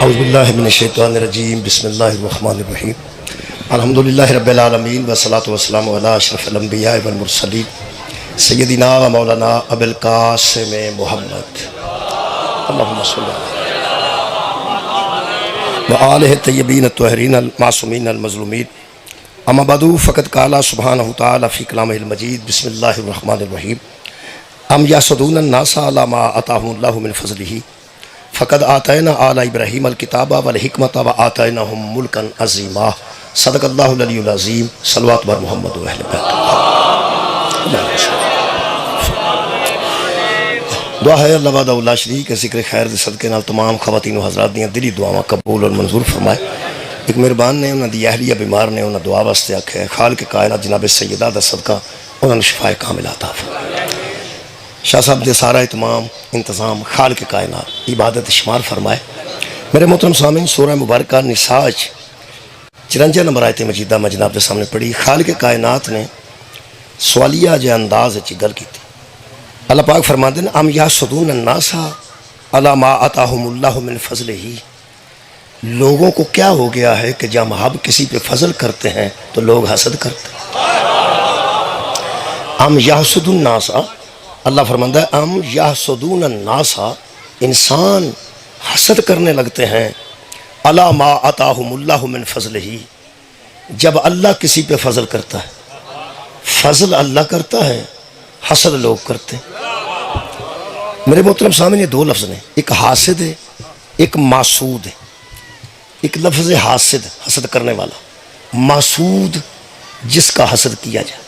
اعوذ باللہ من الشیطان الرجیم بسم اللہ الرحمن الرحیم الحمدللہ رب العالمین والصلاة والسلام علی اشرف الانبیاء والمرسلین سیدنا و مولانا ابو القاسم محمد اللہم صلی و آلہ الطیبین الطاہرین المعصومین المظلومین اما بعد فقد قال سبحانہ تعالی فی کلامہ المجید بسم اللہ الرحمن الرحیم ام یحسدون الناس علی ما آتاہم اللہ من فضلہ فقد آتینا آل ابراہیم الکتاب والحکمت وآتیناہم ملکا عظیما صدق اللہ العلی العظیم صلوات بر محمد و اہل بیت دعا ہے اللہ وحدہ لا شریک ہے ذکر خیر دے صدقے نال تمام خواتین و حضرات دیاں دلی دعاواں قبول اور منظور فرمائے۔ ایک مہربان نے انہاں دی اہلیہ بیمار نے انہاں دعا واسطے آکھے خالق کائنات جناب سیدہ دا صدقہ انہاں نے شفا کاملہ عطا فرمائے۔ شاہ صاحب دے سارا اتمام انتظام خالق کائنات عبادت شمار فرمائے۔ میرے محترم سامعین سورہ مبارکہ نساء 54 نمبر آیت مجیدہ میں جناب دے سامنے پڑھی۔ خالق کائنات نے سوالیہ جے انداز چ گل کی تھی۔ اللہ پاک فرماتے ہیں ام یحسدون الناس علی ما آتاہم اللہ من فضلہ، لوگوں کو کیا ہو گیا ہے کہ جب ہم کسی پہ فضل کرتے ہیں تو لوگ حسد کرتے ہیں۔ ام یحسدون الناس، اللہ فرماتا ہے ام یحسدون الناس، انسان حسد کرنے لگتے ہیں علی ما آتاہم اللہ من فضلہ، جب اللہ کسی پہ فضل کرتا ہے۔ فضل اللہ کرتا ہے، حسد لوگ کرتے ہیں۔ میرے محترم سامنے یہ دو لفظ ہیں، ایک حاسد ہے ایک محسود ہے۔ ایک لفظ ہے حاسد، حسد کرنے والا، محسود جس کا حسد کیا جائے،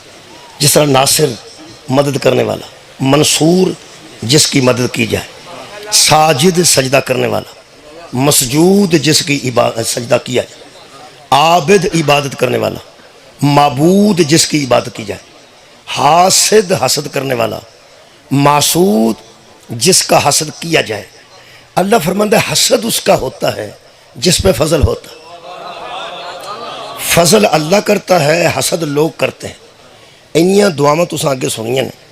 جس طرح ناصر مدد کرنے والا، منصور جس کی مدد کی جائے، ساجد سجدہ کرنے والا، مسجود جس کی سجدہ کیا جائے، عابد عبادت کرنے والا، معبود جس کی عبادت کی جائے، حاسد حسد کرنے والا، محسود جس کا حسد کیا جائے۔ اللہ فرماتا ہے حسد اس کا ہوتا ہے جس پہ فضل ہوتا ہے۔ فضل اللہ کرتا ہے، حسد لوگ کرتے ہیں۔ انہیاں دعاواں تساں آگے سنیاں نے۔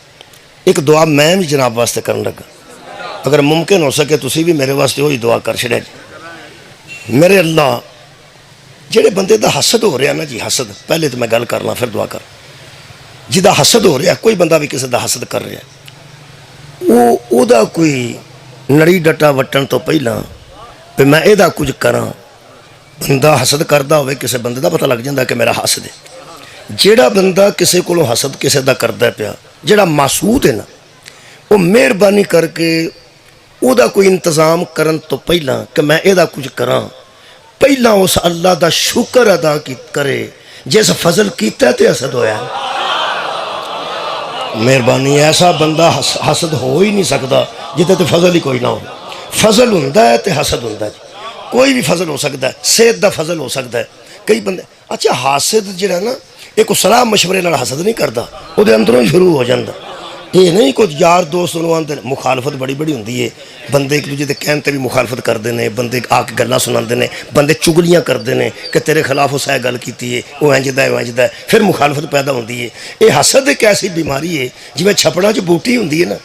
ایک دعا میں بھی جناب واسطے کرنے لگا، اگر ممکن ہو سکے تسی بھی میرے واسطے وہی دعا کر چھڑے جی۔ میرے اللہ جڑے بندے دا حسد ہو رہا نا جی، حسد پہلے تو میں گل کرنا پھر دعا کر، جدا حسد ہو رہا، کوئی بندہ بھی کسی دا حسد کر رہا او دا کوئی نڑی ڈٹا وٹن تو پہلا پہ میں اے دا کچھ کراں، بندہ حسد کردہ ہوئے کسی بندے دا پتہ لگ جاندہ کہ میرا حسد ہے۔ جیڑا بندہ کسی کو حسد کسی دا کردہ پیا، جیڑا محسود ہے نا، وہ مہربانی کر کے او دا کوئی انتظام کرن تو پہلا کہ میں اے دا کچھ کراں، پہلا اس اللہ دا شکر ادا کرے جیسا فضل کیتا ہے تے حسد ہویا ہے۔ مہربانی ایسا بندہ حسد ہو ہی نہیں سکتا جتے تے فضل ہی کوئی نہ ہو۔ فضل ہوندہ ہے تے حسد ہوندہ ہے، کوئی بھی فضل ہو سکتا ہے، صحت دا فضل ہو سکتا ہے۔ کئی بندے اچھا حاسد جڑا نا ایک صلاح مشورے نال حسد نہیں کرتا، وہ دے اندروں شروع ہو جاندہ۔ یہ نہیں کچھ یار دوست انہوں آندے مخالفت بڑی بڑی ہوندی ہے، بندے ایک دوجے دے کہنے تے بھی مخالفت کر دینے، بندے آ کے گلاں سنان دینے، بندے چگلیاں کر دینے کہ تیرے خلاف اس ہے گل کیتی ہے، وہ انجدہ ہے وہ انجدہ ہے، پھر مخالفت پیدا ہوندی ہے۔ یہ حسد ایک ایسی بیماری ہے جی میں چھپڑا جو بوٹی ہوندی ہے نا،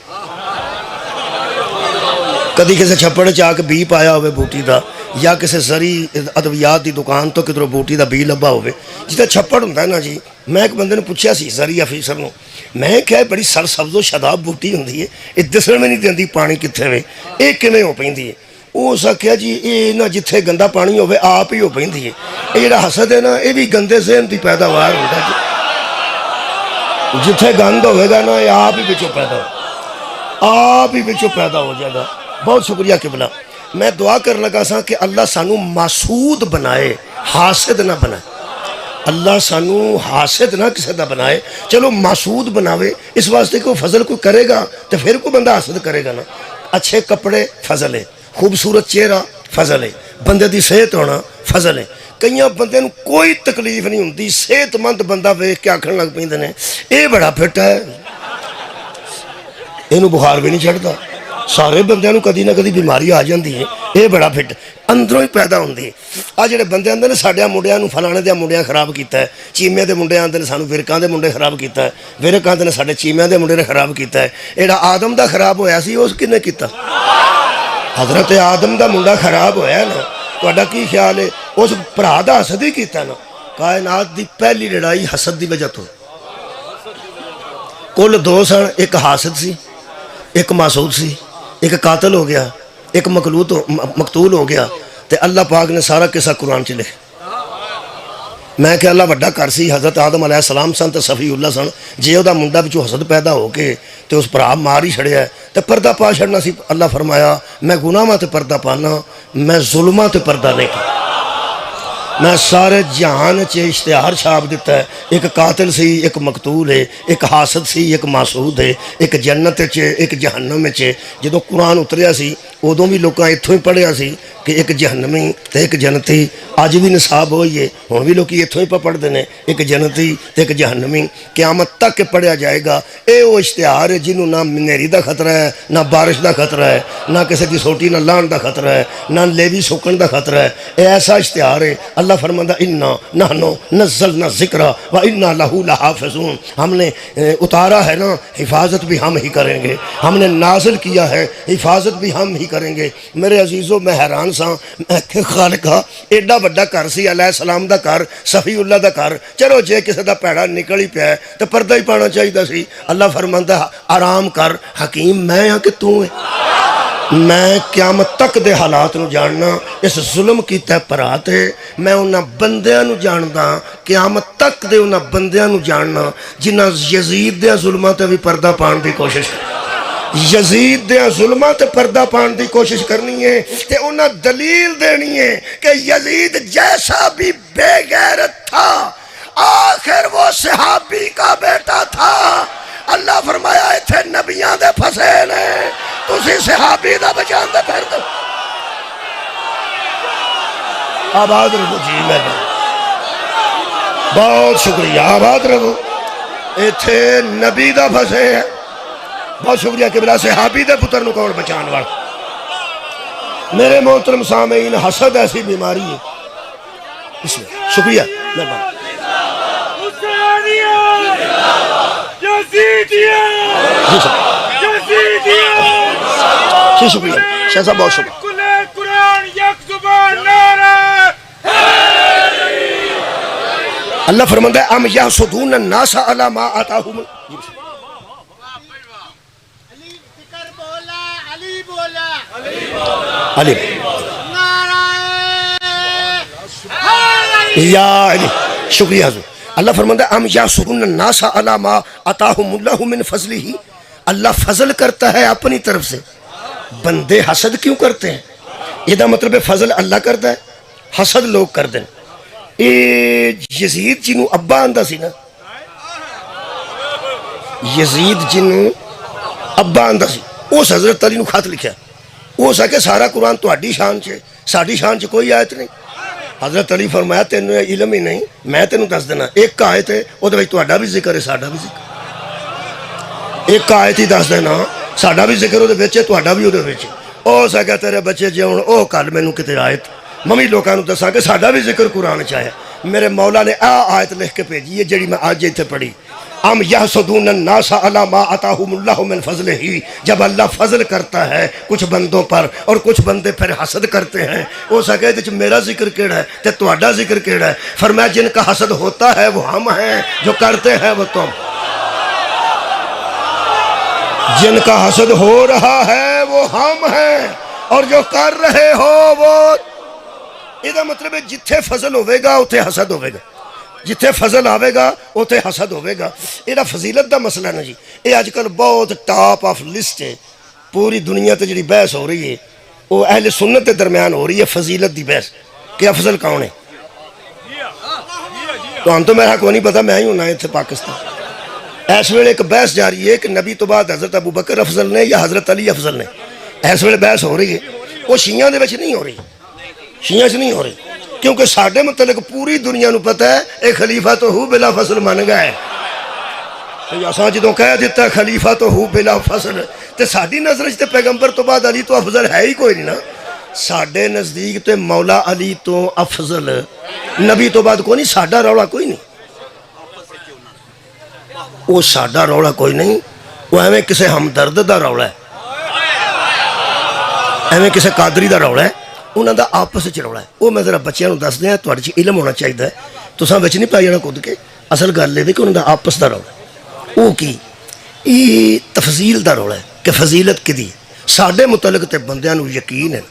کدی کسی چھپڑ چاہ کے بی پایا ہوئے بوٹی دا، یا کسی زری ادویات دی دکان تو کدھروں بوٹی دا بی لبا ہوئے، جتا چھپڑ ہوندہ ہے نا جی۔ میں ایک بندے نے پوچھا سی زری افیسر نو، میں کہا بڑی سر سبز و شداب بوٹی ہوندی ہے، یہ دسن میں نہیں دیندی پانی کتھے ہوئے، یہ کیویں ہو پیندی ہے؟ وہ اسا کہا جی یہ نا جتھے گندا پانی ہوئے آپ ہی ہو پیندی ہے۔ یہ جڑا حسد ہے نا یہ بھی گندے ذہن دی پیداوار ہوتا ہے، جتھے گند ہوئے گا نا یہ آپ ہی بچوں پیدا ہو، آپ ہی بچوں پیدا ہو جائے گا۔ بہت شکریہ قبلہ۔ میں دعا کر لگا سا کہ اللہ سانو محسود بنائے، حاسد نہ بنائے۔ اللہ سانو حاسد نہ کسی دا بنائے، چلو محسود بناوے، اس واسطے کہ وہ فضل کوئی کرے گا تو پھر کوئی بندہ حاسد کرے گا نا۔ اچھے کپڑے فضل ہے، خوبصورت چہرہ فضل ہے، بندے دی صحت ہونا فضل ہے۔ کئیاں بندے نو کوئی تکلیف نہیں ہوندی، صحت مند بندہ ویکھ کے آکھن لگ پیندے نے اے بڑا فٹ ہے، اینو بخار بھی نہیں چڑھتا۔ سارے بندیاں نو کدی نہ کدی بیماری آ جاندی ہے، اے بڑا فٹ اندروں ہی پیدا ہوندی ہے۔ آ جڑے بندے آندے نے ساڈیاں منڈیاں نو فلانے دے منڈیاں خراب کیتا ہے، چیمے دے منڈے آندے نے سانو ورکاں دے منڈے خراب کیتا ہے، ورک آندے نے ساڈے چیمیاں دے منڈے نے خراب کیتا ہے۔ ایڑا آدم دا خراب ہویا سی اس کنے کیتا؟ حضرت آدم دا منڈا خراب ہویا نا، تہاڈا کی خیال ہے اس بھرا دا حسد ہی کیتا نا کائنات دی پہلی لڑائی حسد دی وجہ تو کل دو سن ایک حاسد سی ایک محسود سی ایک قاتل ہو گیا ایک مقتول ہو گیا تے اللہ پاک نے سارا قصہ قرآن چ لکھا میں کہ اللہ وڈا کر سی حضرت آدم علیہ السلام سن تے صفی اللہ سن جے او دا منڈا وچوں حسد پیدا ہو کے تے اس بھرا مار ہی چھڑیا تے پردہ پا چھڑنا سی اللہ فرمایا میں گناہاں تے پردہ پانا میں ظلماں تے پردہ نہیں کرنا میں سارے جہان چے اشتہار چھاپ دیتا ہے ایک قاتل سی ایک مقتول ہے ایک حاسد سی ایک محسود ہے ایک جنت چے ایک جہنم چے جدوں قرآن اتریا سی ادوں بھی لوکاں اتھوں ہی پڑھیا سی کہ ایک جہنمی تے ایک جنتی اج بھی نصاب ہوئی ہے ہن بھی لوکی اتھوں ہی پڑھتے ہیں ایک جنتی تے ایک جہنمی قیامت تک پڑھیا جائے گا اے وہ اشتہار ہے جنہوں نہ منیری دا خطرہ ہے نہ بارش دا خطرہ ہے نہ کسی کی سوٹی نہ لان دا خطرہ ہے نہ لیوی سکن دا خطرہ ہے اے ایسا اشتہار ہے اللہ فرماتا انا نحنو نزلنا ذکر و انا لہو لحافظون ہم نے اتارا ہے نا حفاظت بھی ہم ہی کریں گے ہم نے نازل کیا ہے حفاظت بھی ہم ہی کریں گے میرے عزیزو میں حیران سا میں کہ خالقہ ایڈا وڈا گھر سی علیہ السلام دا گھر صفی اللہ دا گھر چلو جے کسی دا پیڑا نکل ہی پیا ہے تو پردہ ہی پانا چاہیے سی اللہ فرماندا آرام کر حکیم میں ہاں کہ تو ہے میں قیامت تک دے حالات نو جاننا اس ظلم کی تے پرات ہے میں انہاں بندیاں نو جاندا قیامت تک دے انہاں بندیاں نو جاننا جنہاں یزید دے ظلمات بھی پردہ پان دی کوشش کرنا یزید دے ظلمات پردہ پان دی کوشش کرنی ہے تے انہاں دلیل دینی ہے کہ یزید جیسا بھی بے غیرت تھا آخر وہ صحابی کا بیٹا تھا اللہ فرمایا ایتھے نبیاں دے پھسے نے تسی صحابی دا بچان دے پھر دو آباد رہو جی میں بہت شکریہ آباد رہو ایتھے نبی دا پھسے ہیں بہت شکریہ کہ بلا صحابی دے پتر نو کون بچان والا میرے محترم سامعین حسد ایسی بیماری ہے اس میں شکریہ مہربانی جی شکریہ شاہ صاحب بہت شکریہ اللہ فرماتا ہے ام یحسدون الناس علی ما آتاہم علی یا علی شکریہ حضور اللہ فرماتا ہے ام یحسدون الناس علی ما آتاہم اللہ من فضلہ اللہ فضل کرتا ہے اپنی طرف سے بندے حسد کیوں کرتے ہیں یہ دا مطلب فضل اللہ کرتا ہے حسد لوگ کر دیں یزید جنہوں ابا آندہ سی نا یزید جنہوں ابا آندہ سی اس حضرت علی نو خط لکھا وہ سکے سارا قرآن تو اڈی شان چھے ساڑی شان چھے کوئی آیت نہیں حضرت علی فرمایا تینوں علم ہی نہیں میں تینوں دس دینا ایک آیت ہے وہ تو تو اڈا بھی ذکر ہے ساڑا بھی ذکر ایک آیت ہی دس دینا ساڑا بھی ذکر ہو دے بیچے تو اڈا بھی ہو دے بیچے او سکے تیرے بچے جیون او کال میں نو کتے آیت ممی لوکانو دسا کہ ساڑا بھی ذکر قرآن چاہے میرے مولا نے آیت لکھ کے بھیجی ہے جڑی میں آج جیتے پڑھی ام یحسدون الناس علی ما آتاہم اللہ من فضلہ جب اللہ فضل کرتا ہے کچھ بندوں پر اور کچھ بندے پھر حسد کرتے ہیں وہ سکے تجھ میرا ذکر کیڑا ہے تے تواڈا ذکر کیڑا ہے فرمایا جن کا حسد ہوتا ہے وہ ہم ہیں جو کرتے ہیں وہ تم جن کا حسد ہو رہا ہے وہ ہم ہیں اور جو کر رہے ہو وہ یہ مطلب ہے جتھے فضل ہوئے گا اتھے حسد ہوئے گا جتھے فضل آوے گا اتھے حسد ہوئے گا یہ فضیلت دا مسئلہ نا جی یہ آج کل بہت ٹاپ آف لسٹ ہے پوری دنیا تے جڑی بحث ہو رہی ہے وہ اہل سنت کے درمیان ہو رہی ہے فضیلت دی بحث کہ افضل کون ہے تو ہم تو میرا کو نہیں پتا میں ہی ہونا ہے تھے پاکستان اس ویلے ایک بحث جاری ہے کہ نبی تو بعد حضرت ابو بکر افضل نے یا حضرت علی افضل نے اس ویلے بحث ہو رہی ہے وہ شیعہ دے وچ نہیں ہو رہی شیعہ سے نہیں ہو رہی کیونکہ ساڑھے متعلق پوری دنیا نو پتہ ہے ایک خلیفہ تو ہو بلا فصل مان گیا ہے اساں جدوں کہہ دیتا ہے خلیفہ تو ہو بلا فصل تے ساڑھی نظر تے پیغمبر تو بعد علی تو افضل ہے ہی کوئی نہیں نا ساڑھے نزدیک تے مولا علی تو افضل نبی تو بعد کوئی نہیں ساڑھا روڑا کوئی نہیں وہ ساڑھا روڑا کوئی نہیں وہ ہمیں کسے ہمدرد دا روڑا ہے ہمیں کسے قادری دا روڑا ہے انہوں دا آپس وچ رولا ہے. وہ میں ذرا بچیاں نوں دس دیاں تہاڈے چ علم ہونا چاہیے. تساں وچ نہیں پائی جانا کود کے. اصل گل یہ کہ انہوں دا آپس دا رولا ہے. وہ کی یہ تفضیل دا رولا ہے کہ فضیلت کدی ہے. ساڈے متعلق تے بندیاں نوں یقین ہے,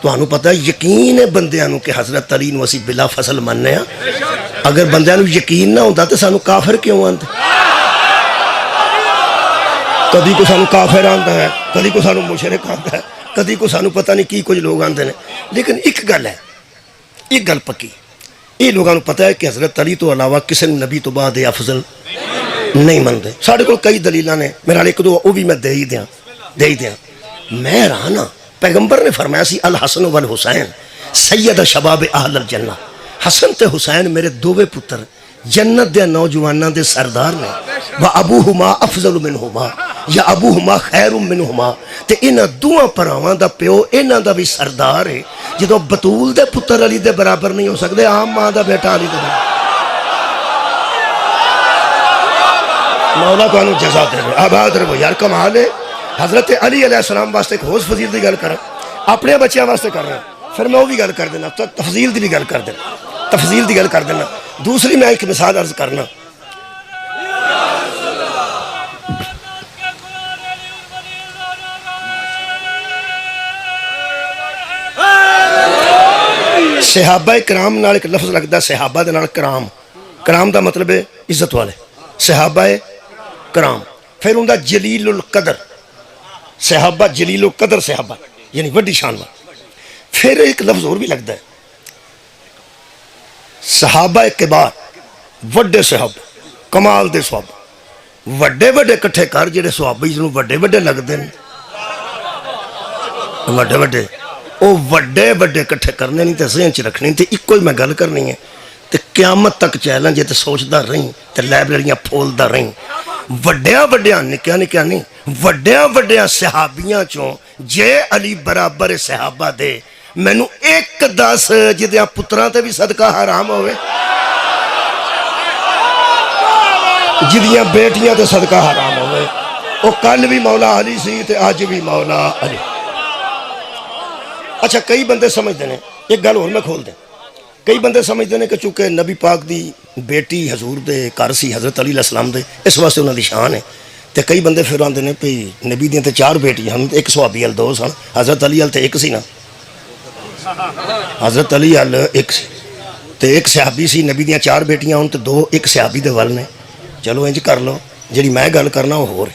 تمہیں پتہ ہے یقین ہے بندیاں نوں کہ حضرت علی نوں اسی بلا فصل مننے ہاں. اگر بندیاں نوں یقین نہ ہوندا تے سانوں کافر کیوں آندے؟ کدی کو سانوں کافر آندا ہے, کدی کو سانوں مشرک آندا ہے, کدی کو سانوں پتہ نہیں کی کچھ لوگ آندے نے. لیکن ایک گل ہے, ایک گل پکی, یہ لوگوں کو پتہ ہے کہ حضرت علی تو علاوہ کسی نبی تو بعد افضل نہیں منتے. سارے کو کئی دلیلاں نے, میرا ایک دو وہ بھی میں دے ہی دیاں. میں رانا پیغمبر نے فرمایا سی الحسن والحسین سید شباب اہل الجنہ. حسن تے حسین میرے دووے پتر جنت دے نوجواناں دے سردار نے. وابوہما افضل منہما یا ابوہما خیر منہما. تے انہاں دوواں پراواں دا پیو انہاں دا بھی سردار ہے. جدوں بطول دے پتر علی دے برابر نہیں ہو سکدے, عام ماں دا بیٹا علی دے برابر. مولا کو جزا دے آباد رہو یار, کمال ہے. حضرت علی علیہ السلام واسطے ایک ہوس فضیل دی گل کرا, اپنے بچیاں واسطے کر رہا, پھر میں وہ بھی گل کر دینا, تفضیل دی بھی گل کر دینا, تفضیل دی گل کر دینا. دوسری میں ایک مثال عرض کرنا. صحابہ کرام نال ایک لفظ لگتا ہے, صحابہ دے نال کرام. کرام دا مطلب ہے عزت والے, صحابہ کرام. پھر ان دا جلیل القدر, صحابہ جلیل القدر صحابہ یعنی وڈی شان والا. پھر ایک لفظ اور بھی لگتا ہے صحابہ کبار, وڈے صحابہ, کمال دے صحابہ. وڈے وڈے کٹھے کر جڑے صحابہ جنہوں وڈے وڈے لگتے ہیں, وڈے وڈے وہ وڈے وڈے کٹھے کرنے نہیں تے ذہن چ رکھنے تے ایک کوئی میں گل کرنی ہے تے قیامت تک چیلنج تے سوچدا رہیں تے لائبریریاں پھولدا رہیں. وڈیاں وڈیاں نکیاں نکیاں نہیں, وڈیاں وڈیاں صحابیاں چوں جے علی برابر صحابہ دے مینوں ایک دس جدیاں پتراں تے بھی صدقہ حرام ہوئے, جدیاں بیٹیاں تے صدقہ حرام ہوئے. وہ کل بھی مولا علی سی تے آج بھی مولا علی. اچھا کئی بندے سمجھتے ہیں, ایک گل اور میں کھول دیں, کئی بندے سمجھتے ہیں کہ چونکہ نبی پاک دی بیٹی حضور دے گھر سی حضرت علی علیہ السلام دے, اس واسطے انہوں دی شان ہے. تے کئی بندے پھر آندے نے پی نبی دیاں تے 4 بیٹیاں ہن, ایک صحابی ال 2 سن, حضرت علی ال تے ایک سی نا, حضرت علی ال ایک سی تے ایک صحابی سی. نبی دیاں 4 بیٹیاں ہن تے 2 ایک صحابی دے ول نے. چلو انج کر لو, جڑی میں گل کرنا وہ ہور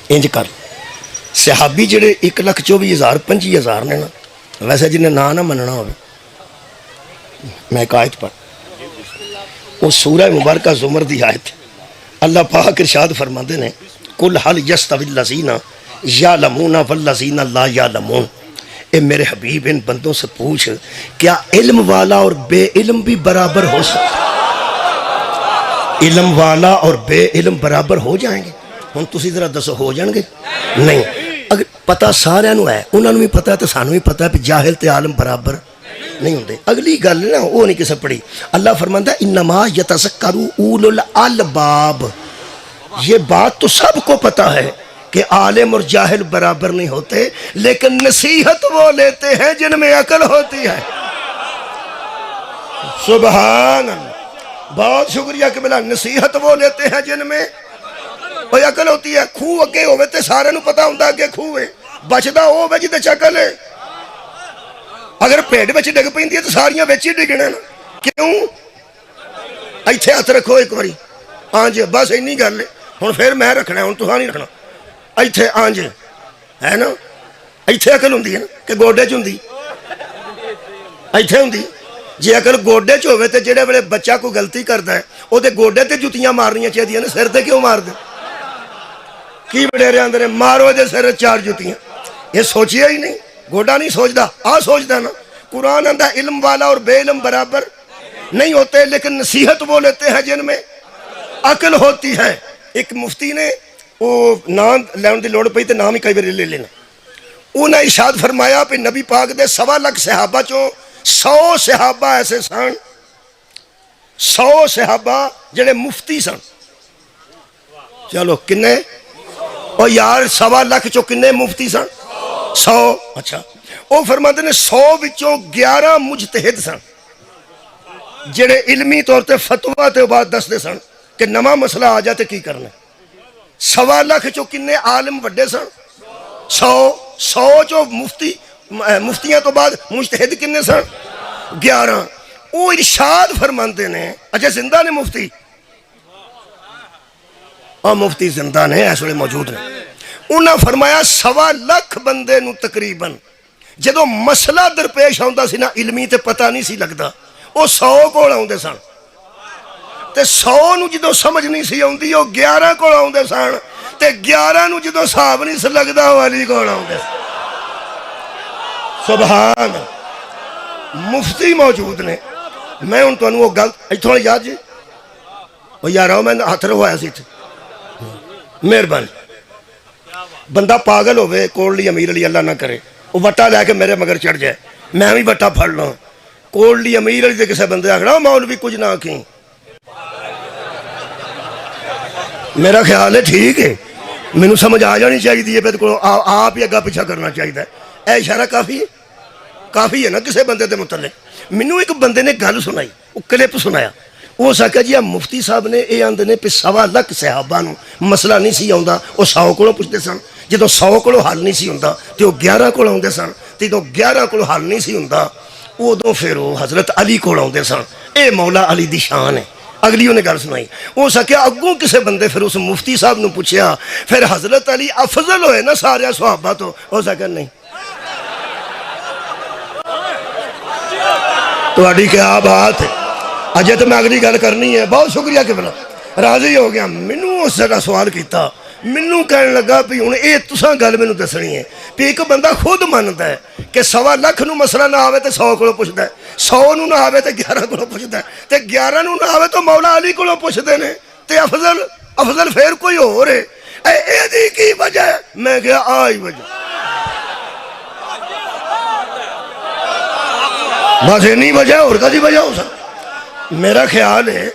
انج کر. صحابی جڑے 1,24,000 25,000 نے نا, ویسے جنہیں نہ مننا ہوئے, میں ایک آیت پر وہ سورہ مبارکہ زمر دی آیت, اللہ پاک ارشاد فرماندے نے قُلْ هَلْ يَسْتَوِي الَّذِينَ يَعْلَمُونَ وَالَّذِينَ لَا يَعْلَمُونَ. اے میرے حبیب ان بندوں سے پوچھ کیا علم والا اور بے علم بھی برابر ہو سکتا؟ علم والا اور بے علم برابر ہو جائیں گے؟ ہن تسی ذرا دسو ہو جان گے؟ نہیں. اگر پتہ سارے نو ہے, انہوں نے بھی پتہ ہے تو سانوں بھی پتہ ہے کہ جاہل تے عالم برابر نہیں ہوندے. اگلی گل نا وہ نہیں کسے پڑھی. اللہ فرماندا ہے انما یتذکر اولو الالباب. یہ بات تو سب کو پتہ ہے کہ عالم اور جاہل برابر نہیں ہوتے, لیکن نصیحت وہ لیتے ہیں جن میں عقل ہوتی ہے. سبحان اللہ, بہت شکریہ کہ بلا, نصیحت وہ لیتے ہیں جن میں وہ عقل ہوتی ہے. خوہ اگے ہوئے تے سارے نو پتہ ہوندا کہ خوہ ہے, بچدا ہوے جدے چکل ہے. اگر پیڑ بچ ڈگ پیندی ہے تو ساریاں بچ ہی ڈگنے نا. کیوں؟ ایتھے ہاتھ رکھو ایک باری, ہاں جی بس اینی گل ہے. ہن پھر میں رکھنا, ہن تساں نہیں رکھنا. ایتھے ہاں جی ہے نا, ایتھے عقل ہوندی ہے نا کہ گوڈے چ ہوندی, ایتھے ہوندی. جی عقل گوڈے چ ہوے تے جڑے ویلے بچہ کوئی غلطی کردا ہے او دے گوڈے تے جُتیاں مارنیاں چاہیدیاں نے, سر تے کیوں مار دے؟ کی وڈیرے آندے نے مارو دے سر 4 جُتیاں. یہ سوچیا ہی نہیں, گوڈا نہیں سوچدا, آ سوچدا نا. قرآن آندا علم والا اور بے علم برابر نہیں ہوتے, لیکن نصیحت وہ لیتے ہیں جن میں عقل ہوتی ہے. ایک مفتی نے وہ نام لین دی لوڑ پئی تے نام ہی کئی بار لے لینا. انہیں ارشاد فرمایا کہ نبی پاک دے 1.25 لاکھ صحابہ چوں 100 صحابہ ایسے سن, 100 صحابہ جڑے مفتی سن. چلو کنے او یار 1.25 لاکھ چوں کنے مفتی سن؟ 100 اچھا وہ فرماتے نے 100 وچوں 11 مجتہد سن جڑے علمی طور تے فتویٰ تے بعد دستے سن کہ نواں مسئلہ آ جائے تے کی کرنا 1.25 لاکھ چو کنے عالم وڈے سن 100 چو مفتیاں تو بعد مجتہد کنے سن 11 وہ ارشاد فرماندے نے اچھا زندہ نے مفتی اور مفتی زندہ نے اس ویلے موجود نے انہاں فرمایا 1.25 لاکھ بندے نو تقریباً جدو مسئلہ درپیش آندا سی نا علمی تے پتہ نہیں سی لگدا وہ 100 کول آندے سن تے 100 نو جدو سمجھ نہیں سی آندی وہ 11 کول آندے سن تے 11 نو جدو حساب نہیں سی لگدا وہ علی کول آندے سبحان مفتی موجود نے میں ان تو وہ گل ایتھوں یاد جی وہ یار میں ہاتھ روایا سی مہربانی بندہ پاگل ہوئے کوڑلی امیر علی اللہ نہ کرے وہ وٹا لے کے میرے مگر چڑھ جائے میں بھی وٹا پھڑ لوں کوڑلی امیر علی دے کسے بندے آکھنا مولوی کچھ نہ آکھیں میرا خیال ہے ٹھیک ہے مینوں سمجھ آ جانی چاہیے آپ ہی اگا پیچھا کرنا چاہیے اے اشارہ کافی ہے نا کسے بندے دے متعلق مینوں ایک بندے نے گل سنائی وہ کلپ سنایا وہ سکا جی مفتی صاحب نے یہ آندے نے پہ 1.25 لاکھ صحابہ نو مسئلہ نہیں سی آندا وہ 100 کولوں پوچھتے سن جدو 100 کولوں حل نہیں سی ہوندا تے وہ 11 کول آندے سن تے جدو 11 کولوں حل نہیں سی ہوندا ادو پھر وہ حضرت علی کول آندے سن اے مولا علی دی شان ہے اگلی انہیں گل سنائی وہ سکیا اگوں کسے بندے پھر اس مفتی صاحب نو پوچھیا پھر حضرت علی افضل ہوئے نا سارے صحابہ تو ہو سکیا نہیں تو اڈی کیا بات ہے اجے تو میں اگلی گل کرنی ہے بہت شکریہ کہ بلا راضی ہو گیا مینوں اس جگہ سوال کیتا مینوں کہنے لگا بھی ہوں یہ تساں گل مینوں دسنی ہے بھی ایک بندہ خود منتا ہے کہ 1.25 لاکھ نو مسئلہ نہ آوے تو 100 کولوں پوچھدا ہے 100 نو نہ آوے تو 11 کولوں پوچھدا ہے تے 11 نو نہ آوے تو مولا علی کولوں پوچھدے نے تے افضل پھر کوئی ہو رہے اے دی کی وجہ ہے میں کہا آئی وجہ بس نہیں وجہ اور کدی وجہ ہو سکتا میرا خیال ہے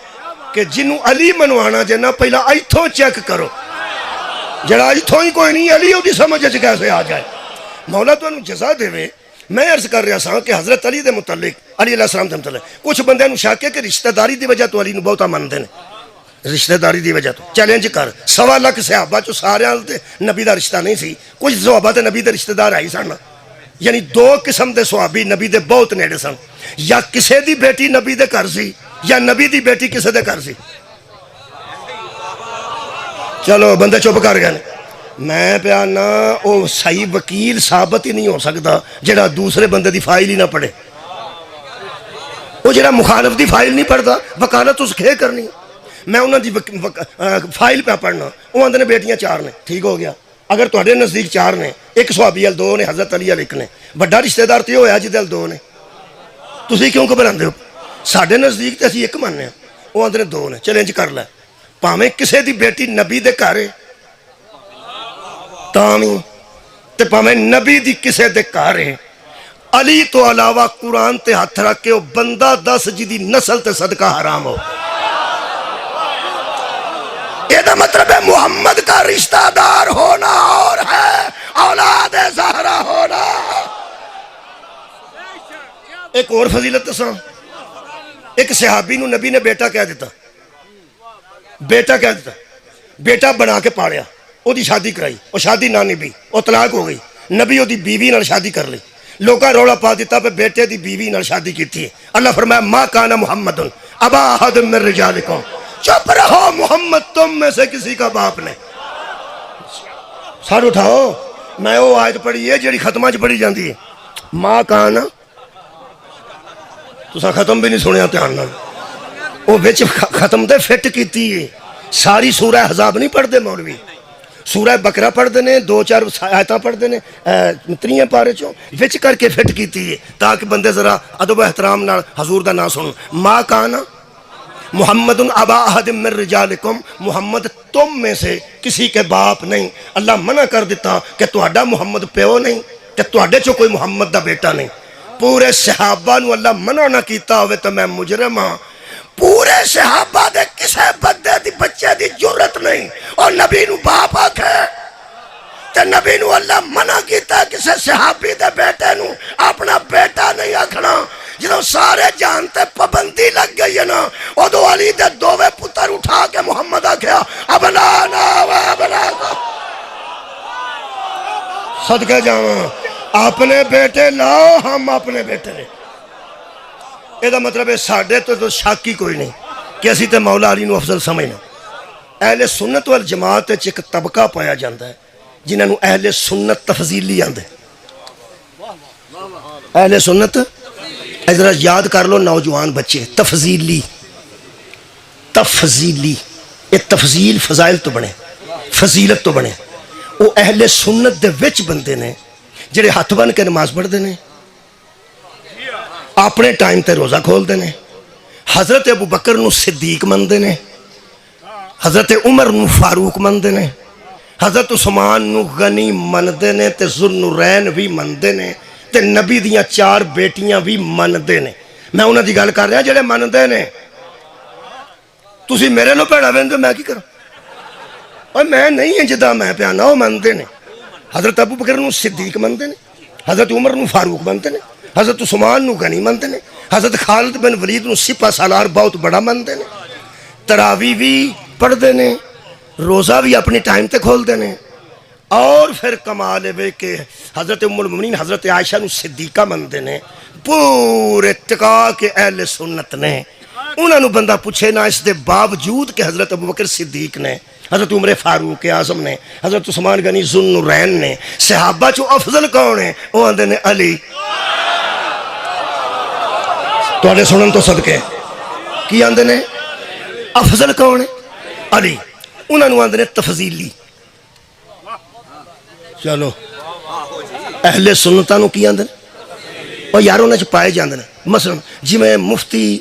کہ جنہوں علی منوانا جنا پہلا ایتھوں چیک کرو جڑا ایتھوں ہی کوئی نہیں علی ہوتی سمجھ کیسے آ جائے مولا تو انہوں جزا دے وے میں عرض کر رہا سا کہ حضرت علی دے متعلق علی علیہ السلام دے متعلق کچھ بندے نو شک ہے کہ رشتہ داری دی وجہ تو علی نو بہتا مندے نے رشتہ داری دی وجہ تو چیلنج کر 1.25 لاکھ صحابہ چو سارے نبی دا رشتہ نہیں سی کچھ صحابہ تے نبی دے رشتہ دار آئی سن یعنی 2 قسم دے صحابی نبی دے بہت نیڑے سن یا کسے دی بیٹی نبی دے گھر سی یا نبی دی بیٹی کسے دے گھر سی چلو بندے چپ کر گئے میں پیانا وہ صحیح وکیل ثابت ہی نہیں ہو سکتا جڑا دوسرے بندے دی فائل ہی نہ پڑھے وہ جڑا مخالف دی فائل نہیں پڑھتا وکالت اس کھے کرنی میں انہوں دی فائل پہ پڑھنا وہ آندے نے بیٹیاں 4 نے ٹھیک ہو گیا اگر تہاڈے نزدیک 4 نے ایک صحابی ال 2 نے حضرت علی ال 1 نے بڑا رشتہ دار تو یہ ہویا جدے ال 2 نے تسی کیوں گھبراندے ہو ساڈے نزدیک تے اسی 1 مننے ہیں وہ آندے نے 2 نے چیلنج کر لے پاویں کسے دی بیٹی نبی دے گھر ہے تاویں تے پاویں نبی دی کسے دے گھر ہے علی تو علاوہ قرآن تے ہاتھ رکھ کے وہ بندہ 10 جدی نسل تے صدقہ حرام ہو یہ دا مطلب ہے محمد کا رشتہ دار ہونا اور ہے اولاد زہرا ہونا ایک اور فضیلت تساں ایک صحابی نو نبی نے بیٹا کہہ دیتا بیٹا بنا کے پاڑیا وہ دی شادی کرائی وہ شادی نہ نبی وہ طلاق ہو گئی نبی وہ دی بیوی نال شادی کر لی لوکاں روڑا پا دیتا پہ بیٹے دی بیوی نال شادی کی تھی اللہ فرمایا ما کان محمد ابا احد من رجالکم چپ رہو محمد تم میں سے کسی کا باپ نہیں سار اٹھاؤ میں وہ آیت پڑھی ہے جڑی ختمہ پڑھی جاندی ہے ما کان تساں ختم بھی نہیں سنیا دھیان نال وہ وچ ختم دے فٹ کیتی ہے ساری سورہ احزاب نہیں پڑھ دے مولوی سورہ بقرہ پڑھ دینے 2-4 آیتاں پڑھ دینے 3 پارے چوں وچ کر کے فٹ کیتی ہے تاکہ بندے ذرا ادب و احترام نال حضور دا نام سنن ما کان محمد ابا احد من رجالکم محمد تم میں سے کسی کے باپ نہیں اللہ منع کر دیتا کہ تہاڈا محمد پیو نہیں کہ تہاڈے چوں کوئی محمد دا بیٹا نہیں پورے صحابہ نو اللہ منع نہ کیتا ہوئے تو میں مجرم ہاں پورے صحابہ دے کسے بندے دی بچے دی جرت نہیں اور نبی نو باپ آکھے تے نبی نو اللہ منع کیتا کسے صحابی دے بیٹے نو اپنا بیٹا نہیں آکھنا جنہوں سارے جانتے پابندی لگ گئی ہے نا ادو علی دے دووے پتر اٹھا کے محمد آکھیا ابنانا و ابنانا صدقے جاواں اپنے بیٹے لاؤ ہم اپنے بیٹے لے یہ مطلب ہے ساڑھے تو شاکی کوئی نہیں کہ اسی تے مولا علی نو افضل سمجھنا اہل سنت والجماعت ایک طبقہ پایا جاندہ ہے جنہاں نو اہل سنت تفضیلی آندے اہل سنت ذرا یاد کر لو نوجوان بچے تفضیلی یہ تفضیل فضائل تو بنے فضیلت تو بنے وہ اہل سنت دے وچ بندے نے جڑے ہاتھ بن کے نماز پڑھ دینے اپنے ٹائم تے روزہ کھول دینے حضرت ابو بکر نو صدیق من دینے حضرت عمر نو فاروق من دینے حضرت عثمان نو غنی من دینے تے ذوالنورین بھی من دینے تے نبی دیاں 4 بیٹیاں بھی من دینے میں انہاں دی گل کر رہا جڑے من دینے تسی میرے لو پیڑا ویندے میں کی کروں اور میں نہیں ہیں جدا میں پیانا وہ من دینے حضرت ابو بکر نو صدیق من دینے حضرت عمر نو فاروق من دینے حضرت عثمان نو غنی من دینے حضرت خالد بن ولید نو سپہ سالار بہت بڑا من دینے تراوی بھی پڑھ دینے روزہ بھی اپنی ٹائم تے کھول دینے اور پھر کمال ہے کہ حضرت ام المؤمنین حضرت عائشہ نو صدیقہ من دینے پورے ٹکا کے اہل سنت نے انہوں نے بندہ پوچھے نہ اس دے باوجود کہ حضرت ابو بکر صدیق نے حضرت عمر فاروق اعظم نے حضرت عثمان غنی ذوالنورین نے صحابہ چو افضل کون ہے وہ آندے نے علی تو آنے سنن تو صدقے کی آندے نے افضل کون ہے علی انہوں نے آندے نے تفضیلی چلو اہل سنتانو کی آندے نے اور یاروں نے پائے جاندے نے مثلا جی میں مفتی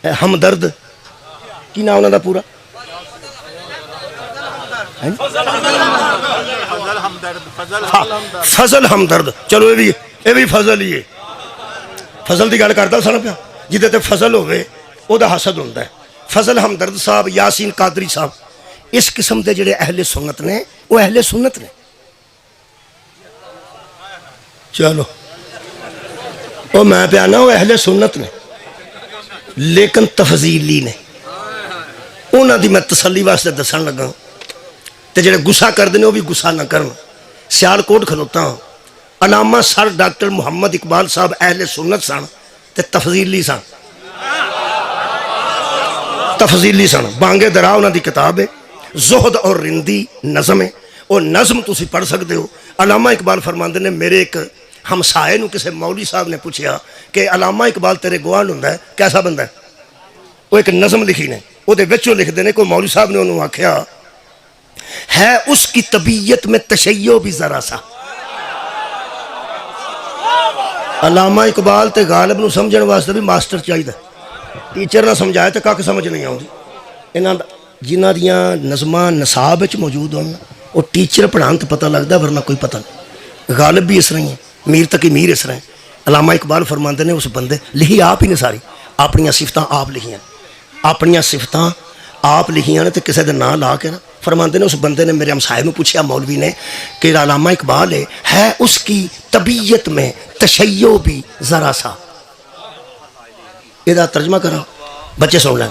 ہمدرد کی نام انہوں دا پورا فضل ہمدرد چلو یہ بھی فضل ہی ہے فضل دی گل کرتا سن پیا جدے تے فضل ہوئے او دا حسد ہوندہ ہے فضل ہمدرد صاحب یاسین قادری صاحب اس قسم دے جڑے اہل سنت نے وہ اہل سنت نے چلو وہ میں پیانا وہ اہل سنت نے لیکن تفضیلی نے انہاں دی میں تسلی واسطے دسن لگا تے جڑے گسا کر دینے وہ بھی گسا نہ کرن سیال کوٹ کھلوتا ہوں علامہ سر ڈاکٹر محمد اقبال صاحب اہل سنت سن تے تفضیلی سن تفضیلی سن بانگے درا انہاں دی کتاب ہے زہد اور رندی نظم ہے اور نظم تسی پڑھ سکتے ہو علامہ اقبال فرماندے نے میرے ایک ہمسائے نو کسے مولوی صاحب نے پوچھیا کہ علامہ اقبال تیرے گوانڈ ہوندہ ہے کیسا بندہ ہے وہ ایک نظم لکھی نے وہ دے وچوں لکھ دینے کوئی مولوی صاحب نے انہوں آکھیا ہے اس کی طبیعت میں تشیع بھی ذرا سا علامہ اقبال تے غالب نو سمجھن واسطے بھی ماسٹر چاہیے دا ٹیچر نہ سمجھائے تے کاک سمجھ نہیں آؤں جنہ دیاں نظمہ نصاب وچ موجود ہونا وہ ٹیچر پڑھان تو پتہ لگتا ورنہ کوئی پتہ نہیں غالب بھی اس طرح ہیں میر تقی میر اس طرح ہیں علامہ اقبال فرماندے نے اس بندے لکھی آپ ہی نے ساری اپنیاں صفتاں آپ لکھیاں اپنیاں صفتاں آپ لکھیاں نے تو کسی دے نام لا کے نا فرماندے نے اس بندے نے میرے ہمسائے میں پوچھا مولوی نے کہ علامہ اقبال ہے اس کی طبیعت میں تشیع بھی ذرا سا یہ ترجمہ کرا بچے سن لیں